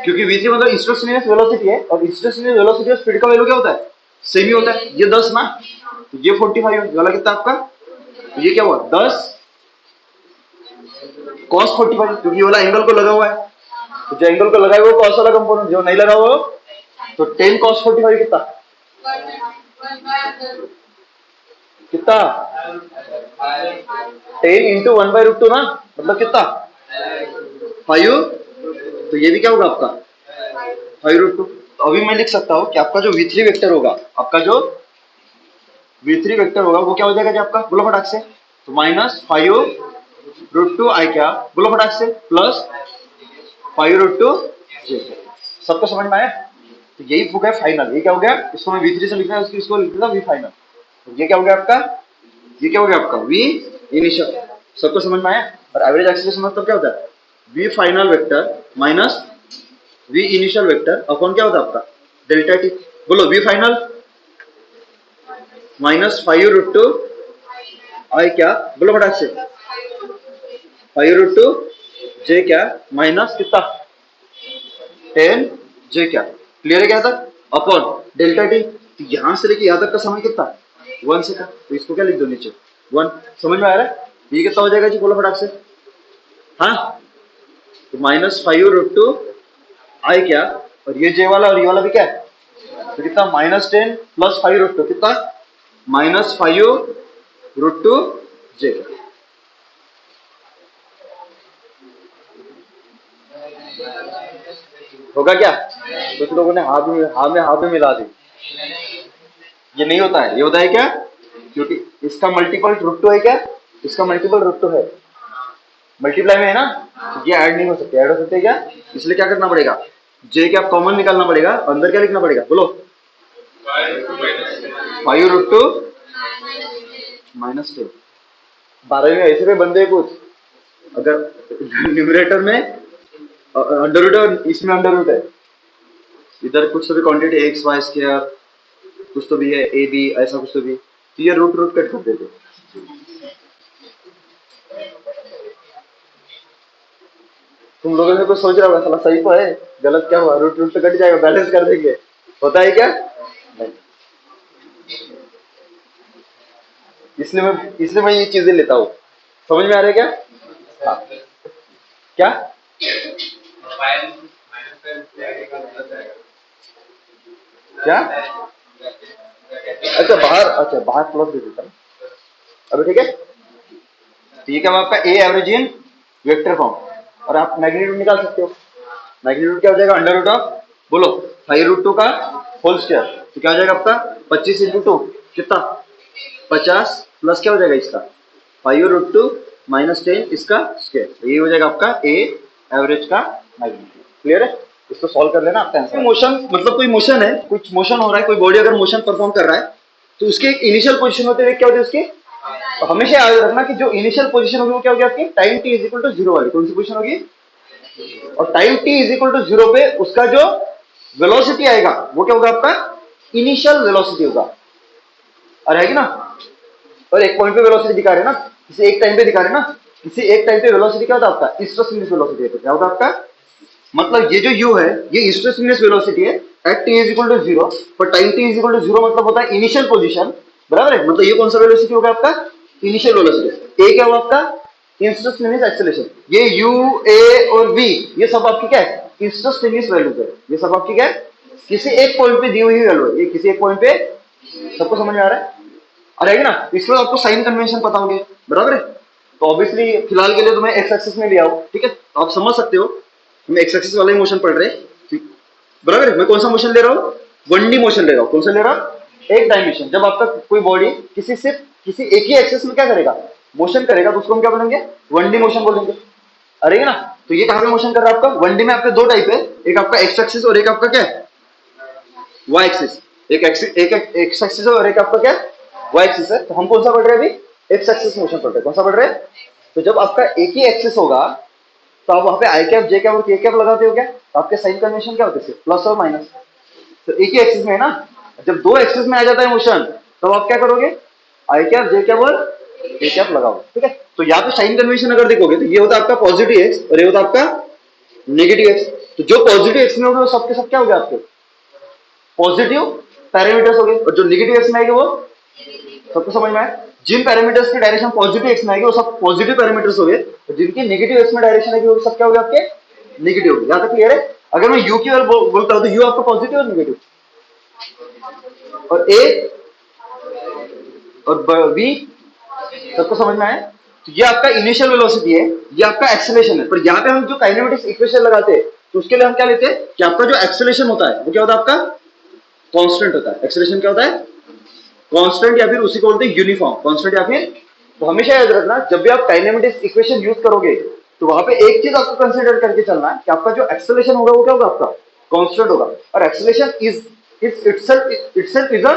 क्योंकि v3 मतलब इंस्टेंटेनियस वेलोसिटी है, और इंस्टेंटेनियस वेलोसिटी और स्पीड का वैल्यू क्या होता है? सेम ही होता है। ये 10 ना, तो ये 45 वाला कितना आपका? तो ये क्या हुआ? 10 cos 45, क्योंकि ये वाला एंगल को लगा हुआ है। तो जो एंगल को लगा हुआ है वो cos वाला कंपोनेंट, जो नहीं लगा हुआ तो 10 cos 45 कितना? कितना? 10 इंटू 1/√2 ना, मतलब कितना? 5। तो ये भी क्या होगा आपका? 5√2। तो अभी मैं लिख सकता हूं कि आपका जो v3 वेक्टर होगा, आपका जो v3 वेक्टर होगा वो क्या हो जाएगा जी आपका? बोलो फटाक से। तो -5√2 आई क्या? बोलो फटाक से। प्लस 5√2 जी। सबको समझ में आया? तो यही हो गया फाइनल। ये क्या हो गया? इसको मैं v3 से लिखना है, इसको लिख देता v फाइनल। तो ये क्या हो गया आपका? ये क्या हो गया आपका? v initial. सबको समझ में आया? और एवरेज एक्सीलरेशन मतलब क्या होता है? v final vector minus v initial vector upon क्या होता है आपका? Delta T. बोलो v फाइनल -5√2 आई क्या? बोलो फटाक से। 5√2 जे क्या? माइनस कितना? 10 जे क्या? क्लियर है क्या तक? Upon delta T. तो यहां से लेके यहां तक का समय कितना? 1 सेकंड। तो इसको क्या लिख दो नीचे? 1। समझ में आ रहा है? ये कितना हो जाएगा जी? बोलो फटाक से। हाँ, तो -5√2 आई क्या? और ये जे वाला और ये वाला भी क्या है? तो कितना? -10 प्लस 5√2 कितना? -5√2 जे। होगा क्या? कुछ लोगों ने हाँ में मिला दी। ये नहीं होता है। ये होता है क्या? क्योंकि इसका मल्टीपल √2 है क्या? इसका मल्टीपल √2 है, मल्टीप्लाई में है ना, तो ये ऐड नहीं हो सकते। ऐड हो सकते क्या? इसलिए क्या करना पड़ेगा? जे के आप कॉमन निकालना पड़ेगा। अंदर क्या लिखना पड़ेगा? बोलो। 5√2 -10। 12वीं में ऐसे पे बंदे कुछ, अगर न्यूमरेटर में अंडर रूट है, इसमें अंडर रूट है, इधर कुछ तो भी क्वांटिटी एक्स वाई स्क्वायर कुछ तो भी है, ए बी ऐसा कुछ तो भी, तो ये रूट रूट कट कर देते। तुम लोगों में कोई सोच रहा होगा साला सही तो है, गलत क्या हुआ, रूट रूट तो कट जाएगा, बैलेंस कर देंगे। होता है क्या? नहीं। इसलिए मैं ये चीजें लेता हूँ। समझ में आ रहा है क्या? हाँ। क्या? क्या? अच्छा बाहर प्लस दे देता हूँ। अभी ठीक है। तो ये क्या हुआ आपका ए एवरेज इन वेक्टर फॉर्म, और आप मैग्नीट्यूड निकाल सकते हो। मैग्नीट्यूड क्या हो जाएगा? अंडर रूट ऑफ, बोलो, 5√2 का होल स्क्वायर। तो क्या हो जाएगा आपका? 25 × 2 कितना? 50 प्लस क्या हो जाएगा इसका? 5√2 -10 इसका स्क्वायर। तो ये हो जाएगा आपका ए एवरेज का मैग्नीट्यूड। क्लियर है? इसको सॉल्व कर लेना आपका आंसर। मोशन मतलब कोई मोशन है, कुछ मोशन हो रहा है, कोई बॉडी अगर मोशन परफॉर्म कर रहा है तो उसके एक इनिशियल पोजीशन होते हुए क्या होती है उसकी, तो हमेशा याद रखना कि जो इनिशियल पोजीशन होगी वो क्या होगी आपकी? Time t is equal to 0 वाली कौन सी पोजीशन होगी? और time t is equal to 0 पे उसका जो वेलोसिटी आएगा वो क्या होगा आपका? इनिशियल वेलोसिटी होगा। और है कि ना? और एक पॉइंट पे वेलोसिटी दिखा रहे हैं ना, किसी एक टाइम पे दिखा रहे हैं ना, किसी एक टाइम पे वेलोसिटी क्या होता है आपका? इंस्टेंटेनियस वेलोसिटी है। तो क्या होगा आपका? मतलब ये जो u है ये इंस्टेंटेनियस वेलोसिटी है at t is equal to 0, पर time t is equal to 0 मतलब होता है इनिशियल पोजीशन। बराबर है? मतलब ये कौन सा वेलोसिटी होगा आपका? Initial velocity. ए क्या हुआ आपका? Instantaneous acceleration. ये u a और v ये सब आपकी क्या है? इंस्टेंटेनियस वैल्यूज है। ये सब आपकी क्या है? किसी एक पॉइंट पे दी हुई वैल्यू है, ये किसी एक पॉइंट पे। सबको समझ में आ रहा है? और है ना? इसमें आपको साइन कन्वेंशन पता होंगे। बराबर है? तो ऑब्वियसली फिलहाल के लिए तो मैं एक्स एक्सिस में ले आऊं, ठीक है, तो आप समझ सकते हो हम एक्स एक्सिस वाला ही मोशन पढ़ रहे हैं, ठीक। बराबर है? मैं कौन सा मोशन ले रहा हूँ? 1D मोशन ले रहा हूँ। कौन सा ले रहा हूँ? एक डायमेंशन। जब आपका कोई बॉडी किसी एक ही एक्सिस में क्या करेगा? मोशन करेगा, तो उसको हम क्या बोलेंगे? 1D मोशन बोलेंगे। अरे ना? तो ये कहां पे मोशन कर रहा है आपका? 1D में आपके दो टाइप है, एक आपका एक्स एक्सिस और एक आपका क्या है? Y axis. एक एक्स एक्सिस और एक आपका क्या? वाई एक्सिस है। तो हम कौन सा पढ़ रहे हैं अभी? एक्स एक्सिस मोशन पढ़ रहे हैं। कौन सा पढ़ रहे हैं? तो जब आपका एक ही एक्सिस होगा तो आप वहां पे आई कैप जे कैप और के कैप लगाते हो क्या? तो आपके साइन कन्वेंशन क्या होते हैं? प्लस और माइनस। तो एक ही एक्सिस में है ना, जब दो एक्सिस में आ जाता है मोशन तब आप क्या करोगे? आई कैप जे कैप और के कैप लगाओ। ठीक है? तो यहाँ पे साइन कन्वेंशन अगर देखोगे तो ये होता है आपका पॉजिटिव एक्स और ये होता है आपका नेगेटिव एक्स। तो जो पॉजिटिव एक्स में होगा वो सबके सब क्या हो गया आपके? पॉजिटिव पैरामीटर्स हो गए, और जो नेगेटिव एक्स में आएंगे वो सबको समझ में आए? जिन पैरामीटर्स की डायरेक्शन पॉजिटिव एक्स में आएगी वो सब पॉजिटिव पैरामीटर्स हो गए, और जिनकी नेगेटिव एक्स में डायरेक्शन आएगी वो सब क्या हो गया आपके? नेगेटिव हो गए। यहां तक क्लियर है? अगर मैं यू की ओर बोलता हूं तो यू आपका पॉजिटिव और नेगेटिव, और ए और बी सबको समझ में आए? तो ये आपका इनिशियल वेलोसिटी है, ये आपका एक्सेलरेशन है। पर यहाँ पे हम जो काइनेमेटिक्स इक्वेशन लगाते हैं तो उसके लिए हम क्या लेते हैं कि आपका जो एक्सेलरेशन होता है वो क्या होता है? आपका कांस्टेंट होता है। एक्सेलरेशन क्या होता है? कांस्टेंट, या फिर उसी को बोलते हैं यूनिफॉर्म कांस्टेंट, या फिर। तो हमेशा याद रखना जब भी आप काइनेमेटिक्स इक्वेशन यूज करोगे तो वहां पे एक चीज आपको कंसीडर करके चलना है कि आपका जो एक्सेलरेशन होगा वो क्या होगा? आपका कांस्टेंट होगा। और acceleration is itself is a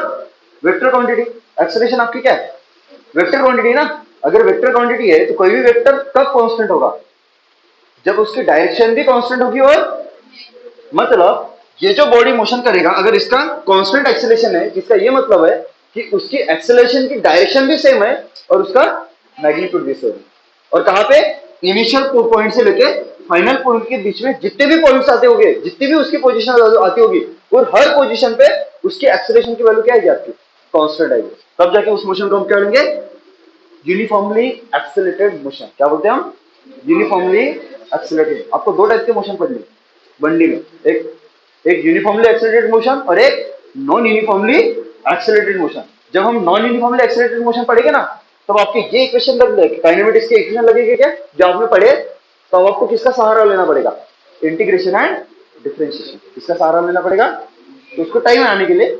vector quantity. Acceleration आपकी क्या है? वेक्टर क्वांटिटी ना। अगर वेक्टर क्वांटिटी है तो कोई भी वेक्टर कब कांस्टेंट होगा? जब उसकी डायरेक्शन भी कांस्टेंट होगी, और मतलब ये जो बॉडी मोशन करेगा अगर इसका कांस्टेंट एक्सेलरेशन है, जिसका ये मतलब है कि उसकी एक्सेलरेशन की डायरेक्शन भी सेम है और उसका मैग्नीट्यूड भी सेम है। और कहां पे? इनिशियल पॉइंट से लेके फाइनल पॉइंट के बीच में जितने भी पॉइंट्स आते होंगे, जितनी भी उसकी पोजीशन आती होगी, और हर पोजीशन पे उसकी एक्सेलरेशन की वैल्यू क्या आएगी आपकी? कांस्टेंट आएगी। तब जाके उस मोशन को हम क्या लेंगे? Uniformly accelerated motion. क्या बोलते हैं हम? Uniformly accelerated. आपको दो टाइप के मोशन पढ़ने बंडी में, एक यूनिफॉर्मली एक्सेलरेटेड मोशन और एक नॉन यूनिफॉर्मली एक्सेलरेटेड मोशन। जब हम नॉन यूनिफॉर्मली एक्सेलरेटेड मोशन पढ़ेंगे ना तब आपके ये इक्वेशन लग काइनेमेटिक्स के इक्वेशन लगेंगे क्या जो आपने पढ़े, तो आपको किसका सहारा लेना पड़ेगा? Integration and differentiation. किसका सहारा लेना पड़ेगा? तो उसको टाइम आने के लिए,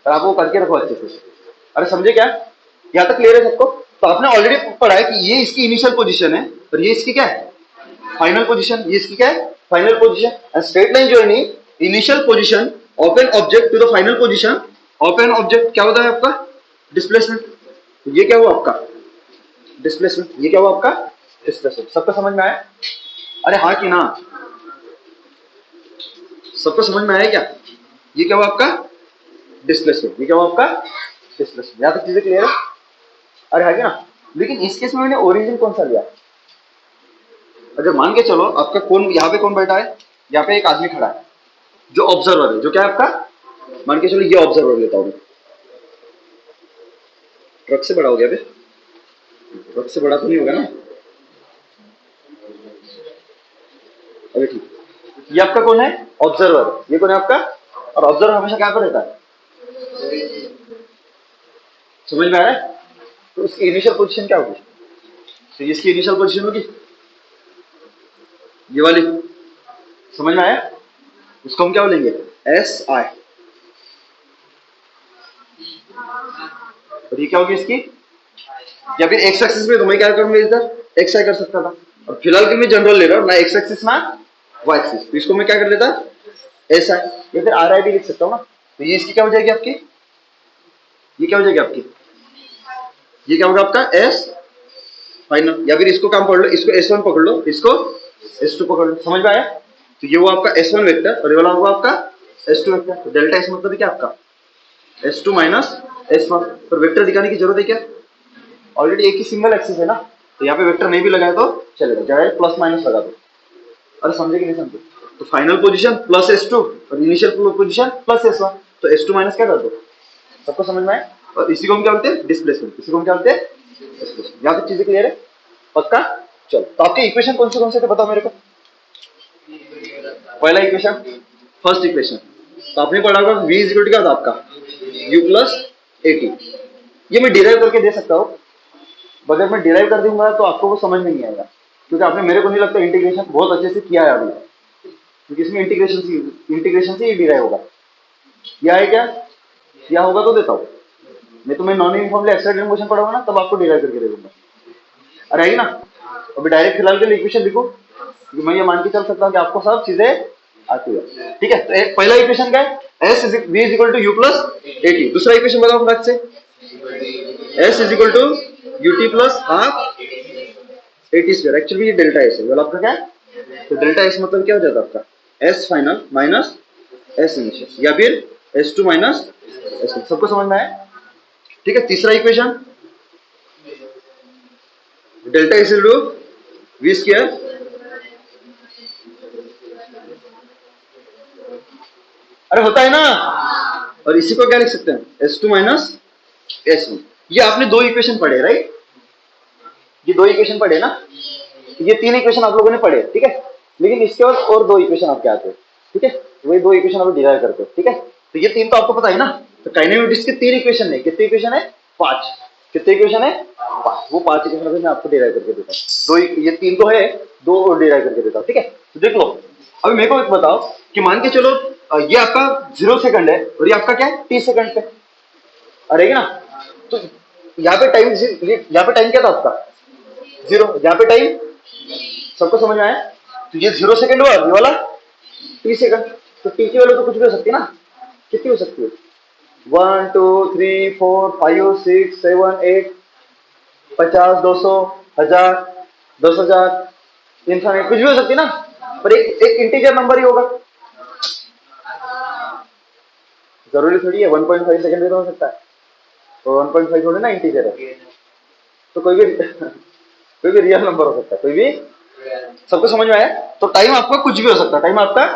और आपको करके रखो अच्छे से। अरे समझे क्या? यहां तक क्लियर है सबको? तो आपने ऑलरेडी पढ़ा है कि ये इसकी इनिशियल पोजीशन है और ये इसकी क्या है? Final position. ये इसकी क्या है? Final position. And straight line joining initial position of an object to the final position of an object क्या होता है आपका? डिस्प्लेसमेंट। ये क्या हुआ आपका? डिस्प्लेसमेंट। ये क्या हुआ आपका? डिस्प्लेसमेंट। सबको समझ में आया? अरे हाँ कि ना? सबको समझ में आया क्या? ये क्या हुआ आपका? डिस्प्लेसमेंट। ये क्या हुआ आपका? डिस्प्लेसमेंट। यहां तक चीजें क्लियर है? अरे है क्या? लेकिन इस केस में मैंने ओरिजिन कौन सा लिया? अगर मान के चलो आपका कौन यहाँ पे कौन बैठा है, यहाँ पे एक आदमी खड़ा है जो ऑब्जर्वर है, जो क्या है आपका, मान के चलो ये ऑब्जर्वर लेता हूँ। ट्रक से बड़ा हो गया, ट्रक से बड़ा तो नहीं होगा ना, अभी ठीक। ये आपका कौन है, ऑब्जर्वर, ये कौन है आपका, और ऑब्जर्वर हमेशा क्या पर रहता है, समझ में आ रहा है। तो इसकी इनिशियल पोजीशन क्या होगी, तो इसकी इनिशियल पोजीशन होगी ये वाली, समझ में आया। उसको हम क्या बोलेंगे, एस आई, और ये क्या होगी इसकी, या फिर एक्स एक्सिस में तो मैं क्या करूंगा, इधर एक्स आई कर सकता था, और फिलहाल की मैं जनरल ले रहा हूँ ना, एक्स एक्सिस ना वाई एक्सिस, तो इसको मैं क्या कर लेता, एस आई, या फिर आर आई भी लिख सकता हूँ ना। तो ये इसकी क्या हो जाएगी आपकी, ये क्या हो जाएगी आपकी, ये क्या होगा आपका एस फाइनल, या फिर इसको काम पढ़ लो, इसको एस वन पकड़ लो, इसको एस टू पकड़ लो, समझ में आया। तो ये वो आपका एस वन वेक्टर और ये वाला होगा आपका एस टू वेक्टर। तो डेल्टा एस मतलब क्या आपका S two minus S one, पर वेक्टर दिखाने की जरूरत है क्या, ऑलरेडी एक ही सिंगल एक्सिस है ना, तो यहाँ पे वेक्टर नहीं भी लगाए तो चलेगा, चाहे प्लस माइनस लगा दो। अरे समझे कि नहीं समझे। तो final position plus S two और initial position plus S one, तो एस टू माइनस क्या कर दो, सबको समझ में आए। और इसी को हम क्या बोलते हैं, डिस्प्लेसमेंट, इसी को हम क्या बोलते हैं, डिस्प्लेसमेंट। यहाँ तक चीजें क्लियर है, पक्का। चलो, तो आपके इक्वेशन कौन से थे बताओ मेरे को। पहला इक्वेशन, फर्स्ट इक्वेशन तो आपने पढ़ा होगा, v इज इक्वल टू क्या था आपका, u प्लस एटी। ये मैं डिराइव करके दे सकता हूँ, अगर मैं डिराइव कर दूंगा तो आपको वो समझ में नहीं आएगा, क्योंकि आपने, मेरे को नहीं लगता इंटीग्रेशन बहुत अच्छे से किया है अभी, क्योंकि इसमें इंटीग्रेशन से ये डिराइव होगा। या है क्या, या होगा तो देता हूँ, नहीं तो मैं नॉन यूनिफॉर्मली एक्साइटेड मोशन पढ़ाऊंगा ना, तब आपको डिराइव करके दे दूंगा। अरे आएगी ना। अभी डायरेक्ट फिलहाल के लिए इक्वेशन लिखो, क्योंकि मैं ये मान के चल सकता हूँ कि आपको सब चीजें आती है, ठीक है। तो पहला इक्वेशन क्या है, S is V is equal to U plus AT. दूसरा इक्वेशन बताओ फटाक से, S is equal to U T plus half AT square. Actually ये डेल्टा एस है, आपका क्या है, तो डेल्टा एस मतलब क्या हो जाता है आपका S final minus S initial, या फिर एस टू माइनस एस। सबको समझ में आया, ठीक है। तीसरा equation, delta S equal to V square, अरे होता है ना। और इसी को क्या लिख सकते हैं, S two minus S one. ये आपने दो इक्वेशन पढ़े, राइट, ये दो इक्वेशन पढ़े ना, ये तीन इक्वेशन आप लोगों ने पढ़े, ठीक है। लेकिन इसके और दो इक्वेशन आपके आते हैं, ठीक है, वही दो इक्वेशन आप डिराइव करते हो, ठीक है। तो ये तीन तो आपको पता है ना। तो काइनेमेटिक्स के तीन इक्वेशन है, कितने इक्वेशन है, पांच। कितने इक्वेशन है, पांच। वो पांच इक्वेशन मैं आपको डिराइव करके देता हूँ, दो, ये तीन तो है, दो और डिराइव करके देता हूँ, ठीक है। तो देख लो, अभी मेरे को एक बताओ कि मान के चलो ये आपका 0 सेकंड है और ये आपका क्या है, 30 सेकंड पे अरेगा ना। तो यहाँ पे टाइम, यहाँ पे टाइम क्या था आपका, 0, यहाँ पे टाइम, सबको समझ में आया। तो ये 0 सेकंड हुआ, ये वाला 30 सेकंड। तो टी की वैल्यू तो कुछ भी हो सकती है ना, कितनी हो सकती है, 1 2 3 4 5 6 7 8, 50 200 1000 10,000 इनफाइनाइट, कुछ भी हो सकती है ना, पर एक इंटीजर नंबर ही होगा। जरूरी थोड़ी है 1.5 सेकंड में तो हो सकता है, तो 1.5 थोड़ी ना इंटीजर है, तो कोई भी रियल नंबर हो सकता है, कोई भी। सबको समझ में आया। तो टाइम आपका कुछ भी हो सकता है, टाइम आपका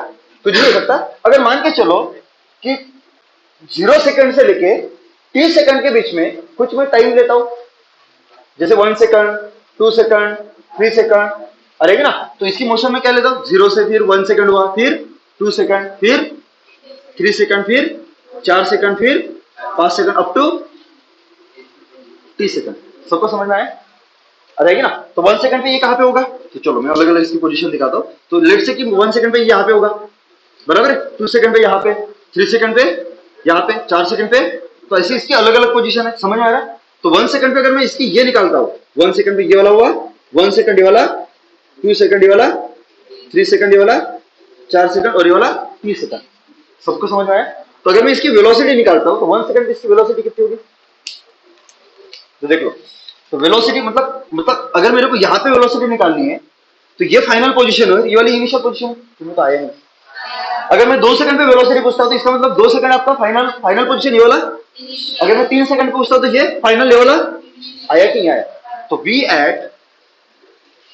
कुछ भी हो सकता है। अगर मान के चलो कि 0 सेकंड से लेके 30 सेकंड के बीच में कुछ मैं टाइम लेता हूं, जैसे 1 सेकंड 2 सेकंड 3 सेकंड, अरे ना। तो इसकी मोशन में क्या लेता हूं, 0 से फिर 1 सेकंड हुआ, फिर 2 सेकंड, फिर 3 सेकंड, फिर 4 सेकंड, फिर 5 सेकंड, अप टू 30 सेकंड। सबको समझ में आया, रहेगी ना। तो 1 सेकंड पे ये कहां पे होगा, तो चलो मैं अलग अलग इसकी पोजीशन दिखाता हूं। तो लेट्स से कि 1 सेकंड पे ये यहां पे होगा, बराबर है, 2 सेकंड पे यहां पे, 3 सेकंड पे यहां पे, 4 सेकंड पे। तो ऐसे इसकी अलग अलग पोजीशन है, समझ में आ रहा है। तो 1 सेकंड पे अगर मैं इसकी ये निकालता हूं, 1 सेकंड पे ये वाला हुआ, 1 सेकंड ये वाला, 2 सेकंड ये वाला, 3 सेकंड ये वाला, 4 सेकंड और ये वाला 30 सेकंड। सबको समझ में आया। तो अगर मैं इसकी वेलोसिटी निकालता हूं तो 1 सेकंड पे इसकी वेलोसिटी कितनी होगी, तो देख लो। तो वेलोसिटी मतलब अगर मेरे को यहाँ पे वेलोसिटी निकालनी है तो ये फाइनल पोजीशन है, ये वाली इनिशियल पोजीशन, तुम्हें तो आया नहीं। अगर मैं 2 सेकंड पे वेलोसिटी पूछता हूँ तो इसका मतलब 2 सेकंड आपका फाइनल पोजीशन ये वाला। अगर मैं 3 सेकंड पूछता हूँ तो ये फाइनल ये वाला। आया कि नहीं आया। तो v at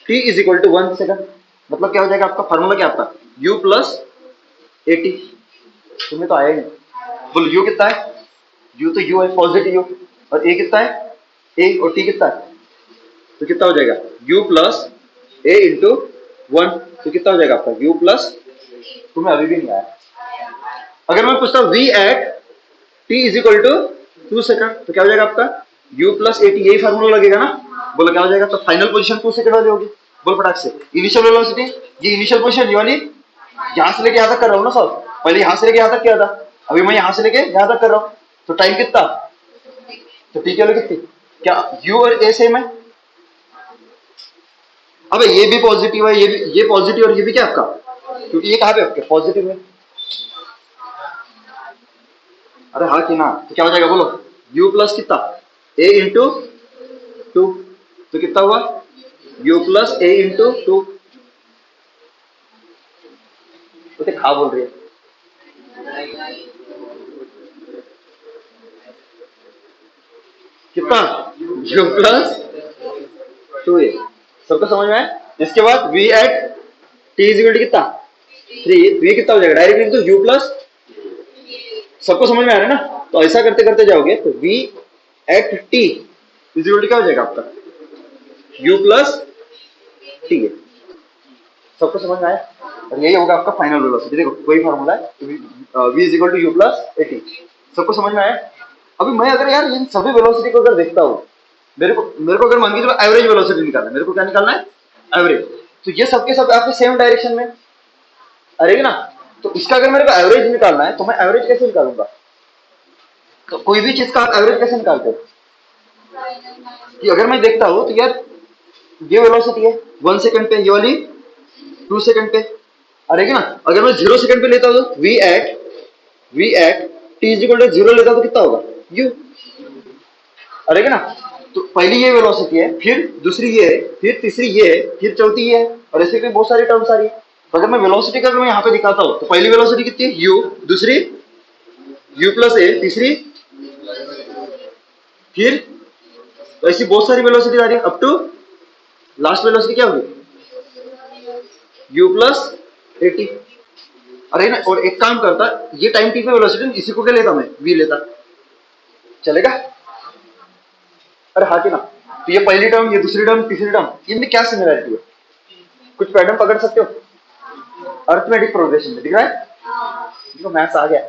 t is equal to 1 second, मतलब क्या हो जाएगा आपका फार्मूला, क्या आपका u प्लस एटी। तुम्हें तो आया ही नहीं। बोलो u कितना है, u तो u है पॉजिटिव u, और a कितना है, a, और t कितना है, तो कितना हो जाएगा u plus a into one, तो कितना हो जाएगा आपका u प्लस, तुम्हें अभी भी नहीं आया। अगर मैं पूछता हूँ v at t is equal to 2 second, तो क्या हो जाएगा आपका u प्लस ए टी, यही फार्मूला लगेगा ना। बोलो क्या हो जाएगा, तो फाइनल पोजीशन 2 सेकंड वाली होगी। बोल फटाक से, इनिशियल वेलोसिटी, ये इनिशियल पोजीशन ये वाली, यहां से लेके यहां तक कर रहा हूँ ना सर, पहले यहां से लेके यहां तक किया था, अभी मैं यहां से लेके यहां तक कर रहा हूँ, तो टाइम कितना, तो टी की वैल्यू कितनी, क्या u और a सेम है। अब ये भी पॉजिटिव है, ये पॉजिटिव, और ये भी क्या आपका, क्योंकि ये कहां पे आपके पॉजिटिव है। अरे हाँ कि ना, तो क्या हो जाएगा बोलो, u प्लस कितना, a इंटू टू, तो कितना हुआ u plus a into two. तो खा बोल रही है, कितना u प्लस टू ए, सबको समझ में आया। इसके बाद v at t is equal to कितना, थ्री, तो ये कितना हो जाएगा, डायरेक्ट लिख दो u प्लस, सबको समझ में आ रहा है ना। तो ऐसा करते करते जाओगे तो v at t is equal to क्या हो जाएगा आपका u प्लस टी है। सबको समझ में आया, और यही होगा आपका फाइनल वेलोसिटी। देखो कोई फार्मूला है, v is equal to U plus A T. सबको समझ में आया। अभी मैं अगर यार इन सभी वेलोसिटी को अगर देखता हूँ, मेरे को अगर मान के चलो एवरेज वेलोसिटी निकालना है, मेरे को क्या निकालना है, एवरेज, तो ये सबके सब आपके सेम डायरेक्शन में अरे ना। तो इसका अगर मेरे को एवरेज निकालना है, तो मैं एवरेज कैसे निकालूंगा, तो कोई भी चीज का आप एवरेज कैसे निकालते हो, कि अगर मैं देखता हूँ तो यार ये वेलोसिटी है 1 सेकंड पे, ये वाली 2 सेकंड पे, अरे ना। अगर मैं 0 सेकंड पे लेता हूँ तो V at T is equal to 0 लेता हूँ तो कितना होगा u, अरे ना। तो पहली ये वेलोसिटी है, फिर दूसरी ये है, फिर तीसरी ये है, फिर चौथी ये है, और ऐसे भी बहुत सारी टर्म्स आ रही है। तो अगर मैं वेलोसिटी का मैं यहाँ पे दिखाता हूँ, तो पहली वेलोसिटी कितनी है u, दूसरी u प्लस ए, तीसरी, फिर तो ऐसी बहुत सारी वेलोसिटी आ रही है अप टू लास्ट वेलोसिटी क्या होगी u प्लस एटी। अरे ना, और एक काम करता, ये टाइम टी पे वेलोसिटी, इसी को क्या लेता मैं v लेता, चलेगा। अरे हाँ कि ना। तो ये पहली टर्म, ये दूसरी टर्म, तीसरी टर्म, इनमें क्या सिमिलरिटी है, कुछ पैटर्न पकड़ सकते हो अर्थमेटिक प्रोग्रेशन में, दिख रहा है। तो मैथ्स आ गया,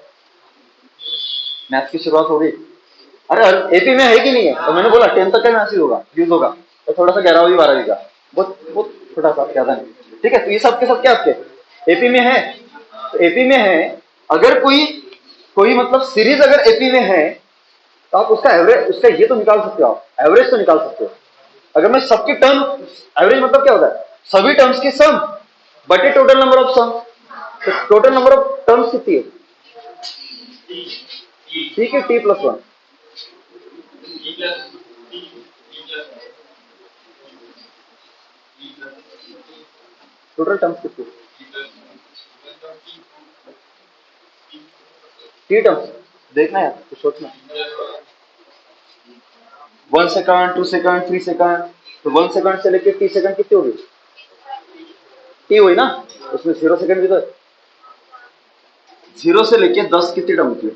मैथ्स की शुरुआत हो गई। अरे एपी में है कि नहीं है, तो मैंने बोला 10 तक का मैथ्स ही होगा, यूज होगा, तो थोड़ा सा 11वीं 12वीं का, बहुत बहुत छोटा सा, ज्यादा नहीं। ठीक है, तो ये सब के सब क्या आपके एपी में है। तो एपी में है, अगर कोई कोई मतलब सीरीज अगर एपी में है, तो आप उसका एवरेज, उसका ये तो निकाल सकते हो, आप एवरेज तो निकाल सकते हो। अगर मैं सबके टर्म, एवरेज मतलब क्या होता है, सभी टर्म्स की सम बटे टोटल नंबर ऑफ सम, तो टोटल नंबर ऑफ टर्म्स कितनी है, ठीक है T plus one, total terms कितनी, टी टर्म्स देखना है, तो सोचना 1 सेकंड, 2 सेकंड, 3 सेकंड, तो 1 सेकंड से लेके टी सेकंड कितनी होगी, टी हुई ना, उसमें 0 सेकंड भी तो है। 0 से लेके 10 कितनी टर्म होती है,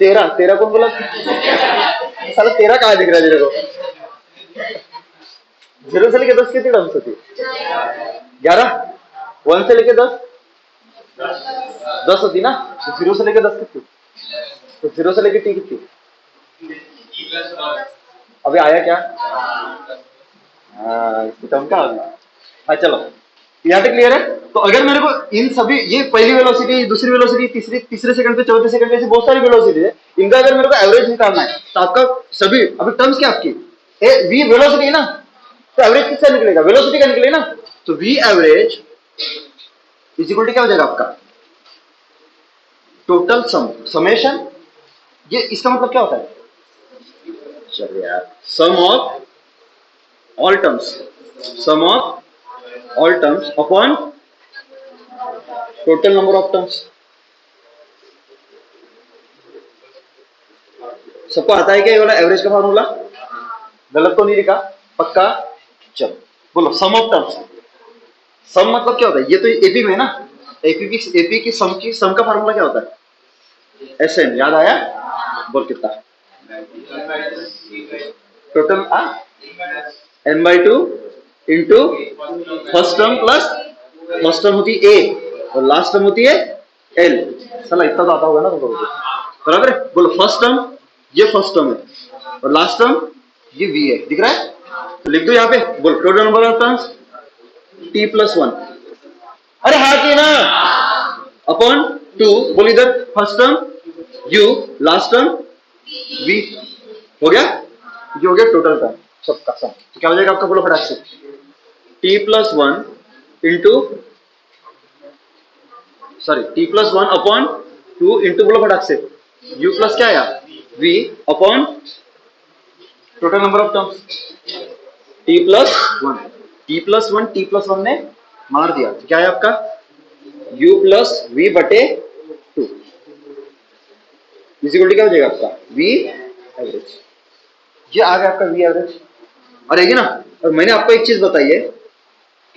13, 13 कौन बोला, साला 13 कहाँ दिख रहा है तेरे को, 0 से लेके 10 कितनी टर्म्स होती है, 11, 1 से लेके 10, 10 होती ना, तो 0 से लेके 10 कितनी, तो 0 से लेके टी कितनी, अभी आया क्या, हाँ इसकी टर्म का अभी, हाँ चलो यहाँ तक क्लियर है। तो अगर मेरे को इन सभी, ये पहली वेलोसिटी, दूसरी वेलोसिटी, तीसरी, तीसरे सेकंड पे, चौथे सेकंड पे, ऐसी बहुत सारी वेलोसिटी है, इनका अगर मेरे को एवरेज निकालना है, तो आपका सभी अभी टर्म्स क्या आपकी वी वेलोसिटी है ना, तो एवरेज किससे निकलेगा, वेलोसिटी का निकलेगा ना। तो V average is equal to क्या हो जाएगा आपका टोटल सम, समेशन, ये इसका मतलब क्या होता है, चलिए यार, sum of all terms, sum of all terms upon total number of terms. सबको आता है क्या ये वाला एवरेज का फॉर्मूला, गलत तो नहीं लिखा, पक्का? चलो बोलो सम ऑफ टर्म्स। सम मतलब क्या होता है? ये तो एपी में है ना, एपी की सम का फार्मूला क्या होता है? एसएन, याद आया? बोल कितना? Total N by two into first term plus first term होती है ए और लास्ट टर्म होती है एल। चला इतना तो आता होगा ना तुम लोगों को, बराबर है? बोलो फर्स्ट टर्म, ये फर्स्ट टर्म है और लास्ट टर्म ये वी है, दिख रहा है? तो लिख दो यहाँ पे, बोल total number of terms T plus one. अरे हाँ की ना, अपॉन टू, बोल इधर first term U, last term V, हो गया? ये हो गया टोटल टर्म सबका सम। तो क्या हो जाएगा आपका? बोलो फटाक से, T plus one into sorry T plus one upon two into, बोलो फटाक से, यू प्लस क्या आया? V upon total number of terms T plus one. T plus one, T plus one ने मार दिया, तो क्या है आपका? यू प्लस वी बटे टू इक्वल क्या हो जाएगा आपका? V average. ये आ गया आपका वी एवरेज। और है ना? और मैंने आपको एक चीज बताई है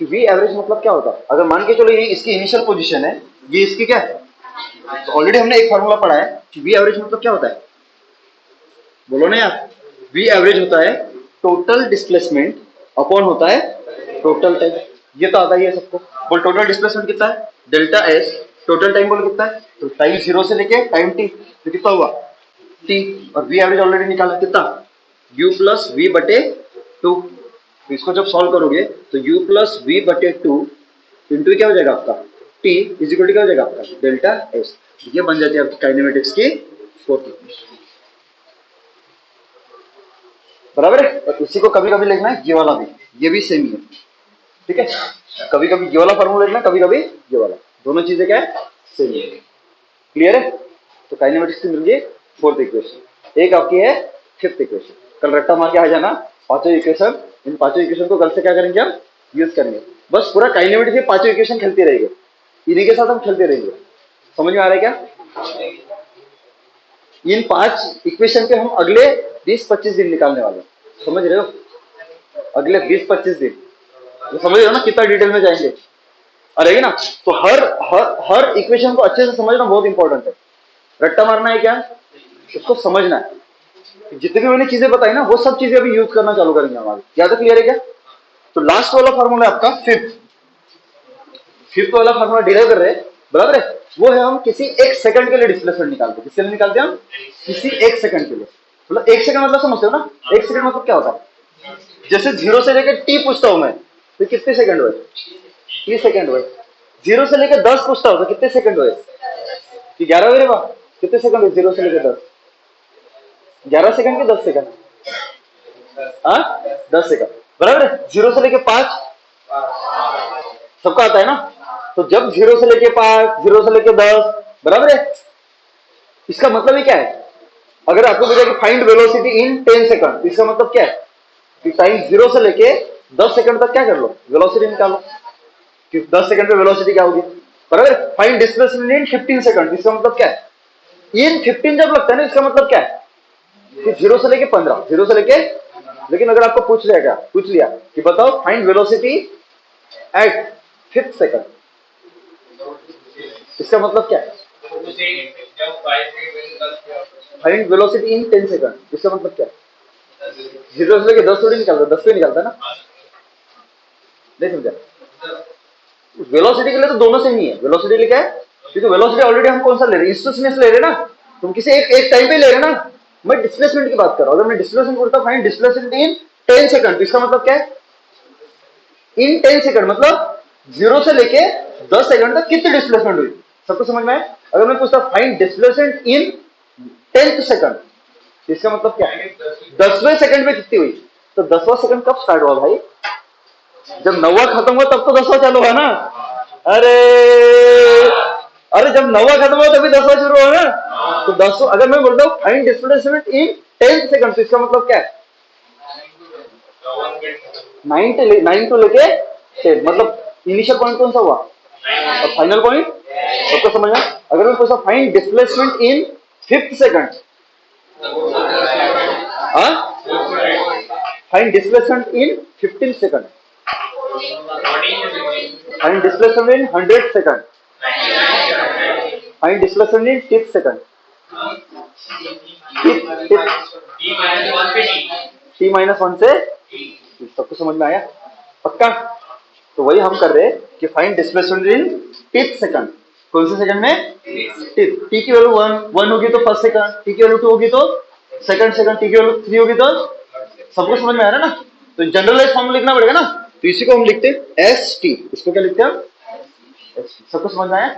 कि वी एवरेज मतलब क्या होता है। अगर मान के चलो ये इसकी इनिशियल पोजीशन है, ये इसकी क्या है, तो ऑलरेडी हमने एक फॉर्मूला पढ़ा है कि वी एवरेज मतलब क्या होता है, बोलो ना यार। वी एवरेज होता है टोटल डिस्प्लेसमेंट अपॉन होता है टोटल टाइम। ये तो आता ही है सबको। बोल टोटल डिस्प्लेसमेंट कितना है? Delta S. टोटल टाइम बोल कितना है? तो टाइम जीरो से लेके टाइम टी, तो कितना हुआ? टी। और वी एवरेज ऑलरेडी निकाला, कितना? यू प्लस वी बटे टू। तो इसको जब सॉल्व करोगे तो u प्लस वी बटे टू इंटू क्या हो जाएगा आपका? t इज इक्वल टू क्या हो जाएगा आपका? Delta S. ये बन जाती है आपकी काइनेमेटिक्स की फोर्थ इक्वेशन, बराबर है? और इसी को कभी कभी लिखना है ये वाला भी, ये भी सेम ही है, ठीक है? कभी कभी ये वाला फॉर्मूला लिखना, कभी कभी ये वाला, दोनों चीजें क्या है? सेम है। क्लियर है? तो काइनेमेटिक्स की मिल गई फोर्थ इक्वेशन। एक आपकी है फिफ्थ इक्वेशन। कल रट्टा मार के आ जाना, पांचों इक्वेशन, इन पांचों इक्वेशन को कल से क्या करेंगे हम? यूज करेंगे। बस पूरा काइनेमेटिक्स के पांचों इक्वेशन खेलते रहेंगे, इन्हीं के साथ हम खेलते रहेंगे। समझ में आ रहा है क्या? इन पांच इक्वेशन पे हम अगले 20-25 दिन निकालने वाले हैं, समझ रहे हो? अगले 20-25 दिन, तो समझ रहे हो ना कितना डिटेल में जाएंगे? अरे ना, तो हर हर हर इक्वेशन को अच्छे से समझना बहुत इंपॉर्टेंट है। रट्टा मारना है क्या? उसको समझना है। जितनी भी मैंने चीजें बताई ना, वो सब चीजें अभी यूज करना चालू करेंगे हमारे। ज्यादा क्लियर है क्या? तो लास्ट वाला फार्मूला आपका फिफ्थ वाला फार्मूला डिराइव कर रहे हैं, बराबर है? वो है हम किसी एक सेकंड के लिए डिस्प्लेसमेंट निकालते हैं। किसके लिए निकालते हैं हम? किसी एक सेकंड के लिए। मतलब एक सेकंड मतलब समझते हो ना? एक सेकंड मतलब क्या होता है? जैसे जीरो से लेकर टी पूछता हूं मैं, तो कितने सेकंड हुए? 30 सेकंड हुए। जीरो से लेकर 10 पूछता हूं तो कितने सेकंड हुए? कि 11 हुए रे बा? कितने सेकंड हुए जीरो से लेकर 10? 11 सेकंड के 10 सेकंड? हाँ, 10 सेकंड, बराबर है? जीरो से लेके 5 सबका आता है ना? तो जब जीरो से लेके 5, जीरो से लेके 10, बराबर है? इसका मतलब ही क्या है? अगर आपको बोला कि फाइंड वेलोसिटी इन 10 सेकंड, इसका मतलब क्या है? कि टाइम जीरो से लेके 10 सेकंड तक क्या कर लो? वेलोसिटी निकालो। कि 10 सेकंड पे वेलोसिटी क्या होगी, बराबर? फाइंड डिस्प्लेसमेंट इन 15 सेकंड, इसका मतलब क्या है? इन 15 जब लगता है ना, इसका मतलब क्या है? कि जीरो से लेके 15, जीरो से लेके, लेकिन अगर आपको पूछ लिया, क्या पूछ लिया कि बताओ find velocity at 5th second, इसका मतलब क्या है? फाइंड वेलोसिटी इन 10 सेकंड, इसका मतलब क्या है? जीरो से लेके 10 थोड़ी निकालता, 10 पे निकालता है ना? नहीं समझा? वेलोसिटी के लिए तो दोनों से ही है। वेलोसिटी के लिए क्या है? क्योंकि वेलोसिटी ऑलरेडी हम कौन सा ले रहे हैं? इंस्टेंटेनियस ले रहे हैं ना? तुम किसी एक टाइम पे ले रहे हैं ना? मैं डिस्प्लेसमेंट की बात कर रहा हूं। अगर मैं डिस्प्लेसमेंट बोलता हूं फाइंड डिस्प्लेसमेंट इन 10 सेकंड, तो इसका मतलब क्या है? इन 10 सेकंड मतलब जीरो से लेके 10 सेकंड तक कितनी डिस्प्लेसमेंट हुई? सबको समझ में आए? अगर मैं पूछता find displacement in 10th second, इसका मतलब क्या है? 10वें सेकंड में कितनी हुई? तो 10वां सेकंड कब स्टार्ट हुआ भाई? जब 9वां खत्म हुआ तब तो 10वां चालू हुआ ना? अरे अरे जब 9वां खत्म हुआ तभी 10वां शुरू हुआ ना? तो 10, अगर मैं बोलता हूँ find displacement in 10th second, तो इसका मतलब क्या है? 9 टू लेके 10, मतलब इनिशियल पॉइंट कौन सा हुआ और फाइनल पॉइंट? सबको समझ में? अगर मैं पूछा find displacement in 5th second, find displacement in 15 second, find displacement in 100 second, find displacement in 10 second, T minus one से सबको समझ में आया पक्का? तो वही हम कर रहे हैं कि फाइंड डिस्प्लेसमेंट इन 10 सेकंड। कौन से सेकंड में? टी की वैल्यू वन होगी तो फर्स्ट सेकंड, टी की वैल्यू 2 होगी तो सेकंड सेकंड, टी की वैल्यू 3 होगी तो सबको समझ में आ रहा है ना? तो जनरलाइज फॉर्म लिखना पड़ेगा ना, तो इसी को हम लिखते हैं एस टी। इसको क्या लिखते हैं? सबको समझ में आया?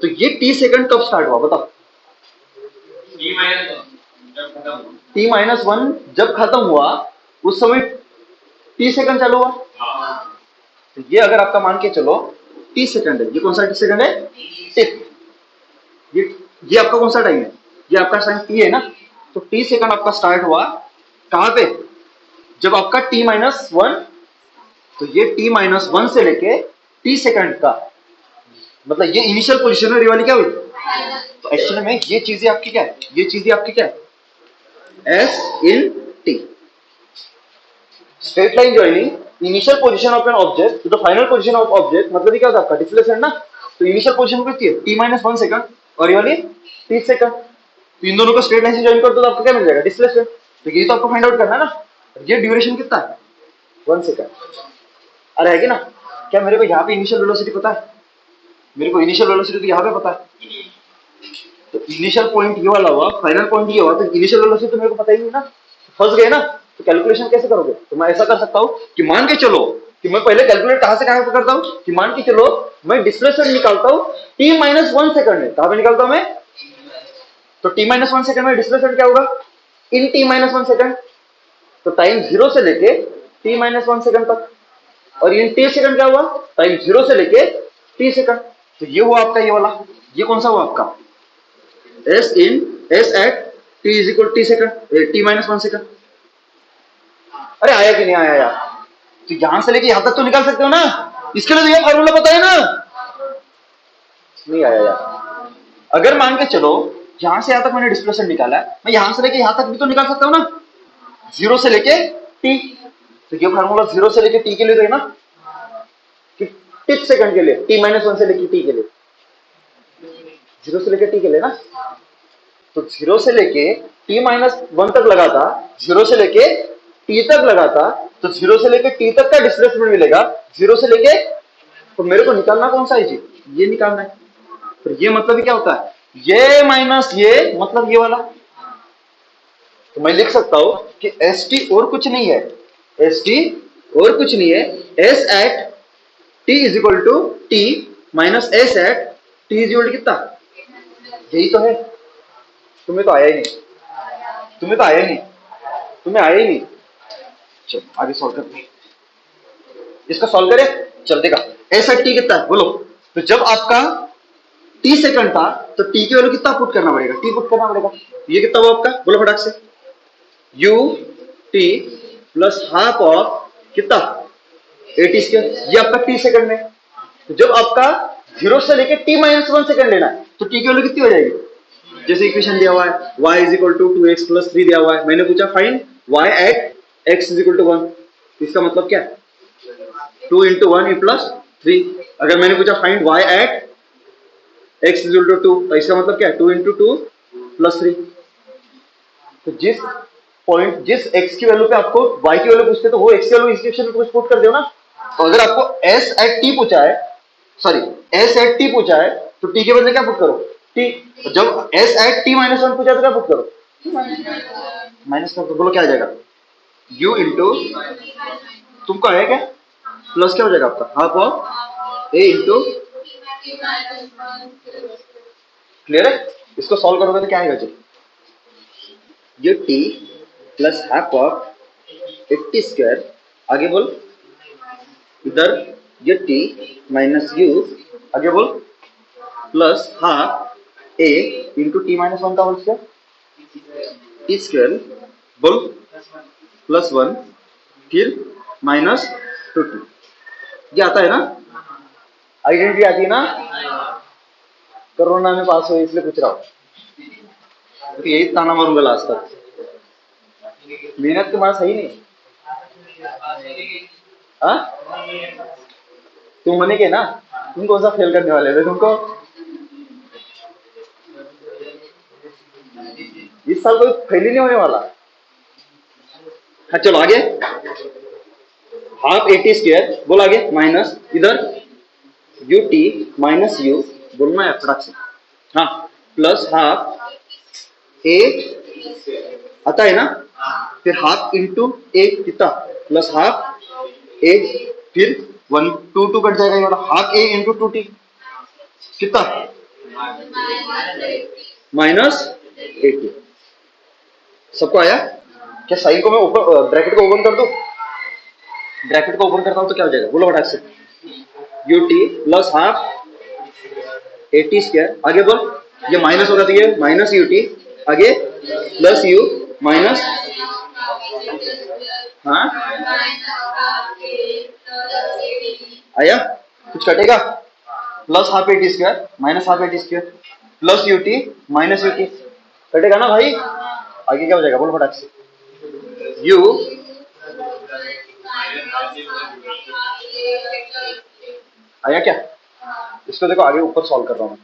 तो ये टी सेकंड कब स्टार्ट हुआ बताओ? टी माइनस वन जब खत्म हुआ उस समय टी सेकंड चालू हुआ। तो ये अगर आपका मान के चलो टी सेकंड है, ये कौन सा टी सेकंड है? टिक। ये आपका कौन सा टाइम है? ये आपका टाइम टी है ना। तो टी सेकंड आपका स्टार्ट हुआ कहां पे? जब आपका टी माइनस वन, तो ये टी माइनस वन से लेके टी सेकंड का मतलब ये इनिशियल पोजीशन है, ये वाली क्या हुई? तो एक्चुअली में ये चीजें आपकी क्या है? ये चीजें आपकी क्या है? S in T. Straight line joining initial position of an object to the final position of object, मतलब ये क्या होता है आपका? डिस्प्लेसमेंट ना। तो इनिशियल पोजीशन कितनी है? टी माइनस वन सेकंड, और ये वाली 30 सेकंड। तो इन दोनों को स्ट्रेट लाइन से ज्वाइन कर दो तो आपको क्या मिल जाएगा? डिस्प्लेसमेंट। तो ये तो आपको फाइंड आउट करना है ना। ये ड्यूरेशन कितना है? 1 सेकंड। अरे है कि ना? क्या मेरे को यहाँ पे इनिशियल वेलोसिटी पता है? मेरे को इनिशियल वेलोसिटी तो यहाँ पे पता है। तो इनिशियल पॉइंट ये वाला हुआ, फाइनल पॉइंट ये हुआ, तो इनिशियल वेलोसिटी तो मेरे को पता ही नहीं ना, फंस गए ना। तो कैलकुलेशन कैसे करोगे? तो मैं ऐसा कर सकता हूँ कि मान के चलो कि मैं पहले कैलकुलेट कहां से कहां पे करता हूँ कि मान के चलो मैं डिस्प्लेसमेंट निकालता हूँ टी माइनस वन सेकंड में। कहां पे निकालता हूं मैं? तो टी माइनस वन सेकंड में डिस्प्लेसमेंट क्या होगा? इन टी माइनस वन सेकंड। तो टाइम जीरो से लेके टी माइनस वन सेकंड तक, और इन टी सेकंड क्या हुआ? टाइम जीरो से लेके टी सेकंड। तो ये हुआ आपका ये वाला। ये कौन सा हुआ आपका? S in S at T is equal T second, T minus one second. अरे आया कि नहीं आया यार? तो यहां से लेके यहां तक तो निकाल सकते हो ना। इसके लिए तो ये फार्मूला पता है ना। नहीं आया यार? अगर मान के चलो यहां से यहां तक मैंने डिस्प्लेसमेंट निकाला है, मैं यहां से लेके यहां तक भी तो निकाल सकता हूं ना, जीरो से लेके टी। तो ये फार्मूला जीरो से लेके टी के लिए तो है ना, कि टिक सेकंड के लिए टी माइनस वन से लेके टी के लिए, जीरो से लेके टी के लिए ना। तो जीरो से लेके टी माइनस वन तक लगा था, जीरो से लेके टी तक लगा था, तो जीरो से लेके टी तक का डिस्प्लेसमेंट मिलेगा जीरो से लेके। तो मेरे को निकालना कौन सा है जी? ये निकालना है। तो ये मतलब क्या होता है? ये माइनस ये मतलब ये वाला। तो मैं लिख सकता हूं कि एस टी और कुछ नहीं है, एस टी और कुछ नहीं है, S at T is equal to T minus S at T is equal कितना? यही तो है। तुम्हें तो आया ही नहीं, तुम्हें तो आया ही नहीं, तुम्हें आया ही नहीं। चल आगे सॉल्व करते हैं, इसका सॉल्व करें। चल देखा एस एट टी कितना है बोलो। तो जब आपका टी सेकंड था तो टी की वैल्यू कितना पुट करना पड़ेगा? टी पुट करना पड़ेगा। ये कितना हुआ आपका? बोलो फटाक से। You T plus half of कितना? 80 स्क्वायर। ये आपका टी सेकंड में। तो जब आपका जीरो से लेके टी माइनस वन सेकंड लेना है तो टी की वैल्यू कितनी हो जाएगी? जैसे इक्वेशन दिया हुआ है y is equal to 2x plus 3 दिया हुआ है, मैंने पूछा find y at x is equal to 1। इसका मतलब क्या है? 2 इंटू वन प्लस 3। अगर मैंने पूछा find y at x is equal to 2, तो इसका मतलब क्या है? 2 इंटू टू प्लस 3। तो जिस पॉइंट जिस x की वैल्यू पे आपको y की वैल्यू पूछते तो वो x की वैल्यू इस इक्वेशन में कुछ पुट कर दो ना। तो अगर आपको s एट t पूछा है, सॉरी s एट t पूछा है, तो t के बदले क्या पुट करो? t। जब s at t minus one पूछा तो क्या पुट करो? माइनस कर दो। बोलो क्या आ जाएगा? u इंटू, तुमको आया क्या? प्लस क्या हो जाएगा आपका? Half of a into, clear है? इसको सॉल्व करोगे तो क्या आएगा जी? ये t plus half of 80 square, आगे बोल इधर ये t माइनस यू, आगे बोल plus half a into T minus one का होल स्क्वायर, टी स्क्वायर बोल प्लस वन, फिर माइनस टू टी। ये आता है ना? आइडेंटिटी आती है ना? कोरोना में पास हुए इसलिए पूछ रहा हूं, तो यही ताना मारूंगा लास्ट तक। मेहनत तुम्हारा सही नहीं। हाँ, तुम होने के ना, तुम कौन सा फेल करने वाले थे तुमको? इस साल कोई फेल ही नहीं होने वाला। हाँ चलो आगे, हाफ 80 स्क्वायर, बोल आगे, माइनस इधर यू टी माइनस यू, बोलना है फटाक से। हाँ, प्लस हाफ ए आता है ना, फिर हाफ इंटू ए कितना, प्लस हाफ ए, फिर 1 2 2 कट जाएगा, ये वाला हाफ ए इंटू 2 टी कितना, -80। सबको आया? क्या साइन को मैं ऊपर ब्रैकेट को ओपन कर दूं? ब्रैकेट को ओपन करता हूं तो क्या हो जाएगा, बोलो फटाक से। You T plus half 80 square, आगे बोल, ये माइनस होगा तो ये माइनस यू टी, आगे प्लस यू माइनस, हाँ आया, कुछ कटेगा, plus half 80 square minus half 80 square plus U T minus U T, कटेगा ना भाई? आगे क्या हो जाएगा, बोलो फटाक से। यू आया क्या? इसको देखो आगे ऊपर सॉल्व कर रहा हूं मैं,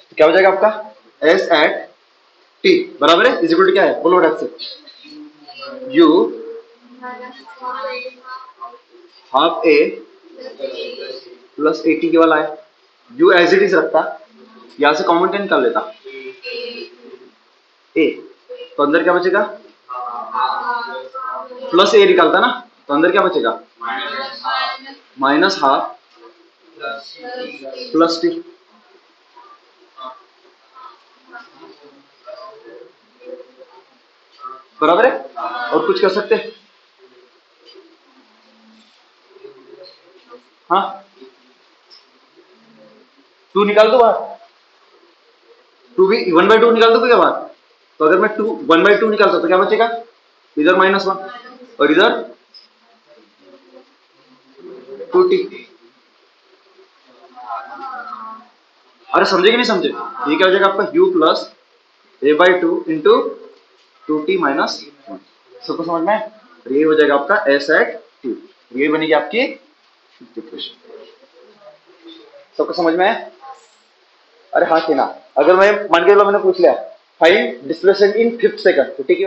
तो क्या हो जाएगा आपका, एस एट टी बराबर है, इज इक्वल टू क्या है, बोलो फटाक से। यू हाफ ए प्लस 80 के वाला है, यू एज इट इज रखता, यहां से कॉमन क्या निकाल लेता, ए, तो अंदर क्या बचेगा, प्लस ए निकालता ना, तो अंदर क्या बचेगा, माइनस हाफ प्लस टी, बराबर है। और कुछ कर सकते हैं? हाँ, 2 निकाल दो बाहर, 2 भी 1/2 निकाल दो क्या बाहर, तो अगर मैं 1/2 निकालता तो क्या बचेगा, इधर -1 और इधर 2t। अरे समझे कि नहीं समझे, ये क्या हो जाएगा आपका, u plus a/2 into 2t minus 1, सबको समझ में है? ये हो जाएगा आपका s एट t, ये बनेगी आपकी इक्वेशन, सबको समझ में है? अरे हाँ कि ना, अगर मैं मान के चलो मैंने पूछ लिया find displacement in 5th second, तो ठीक है।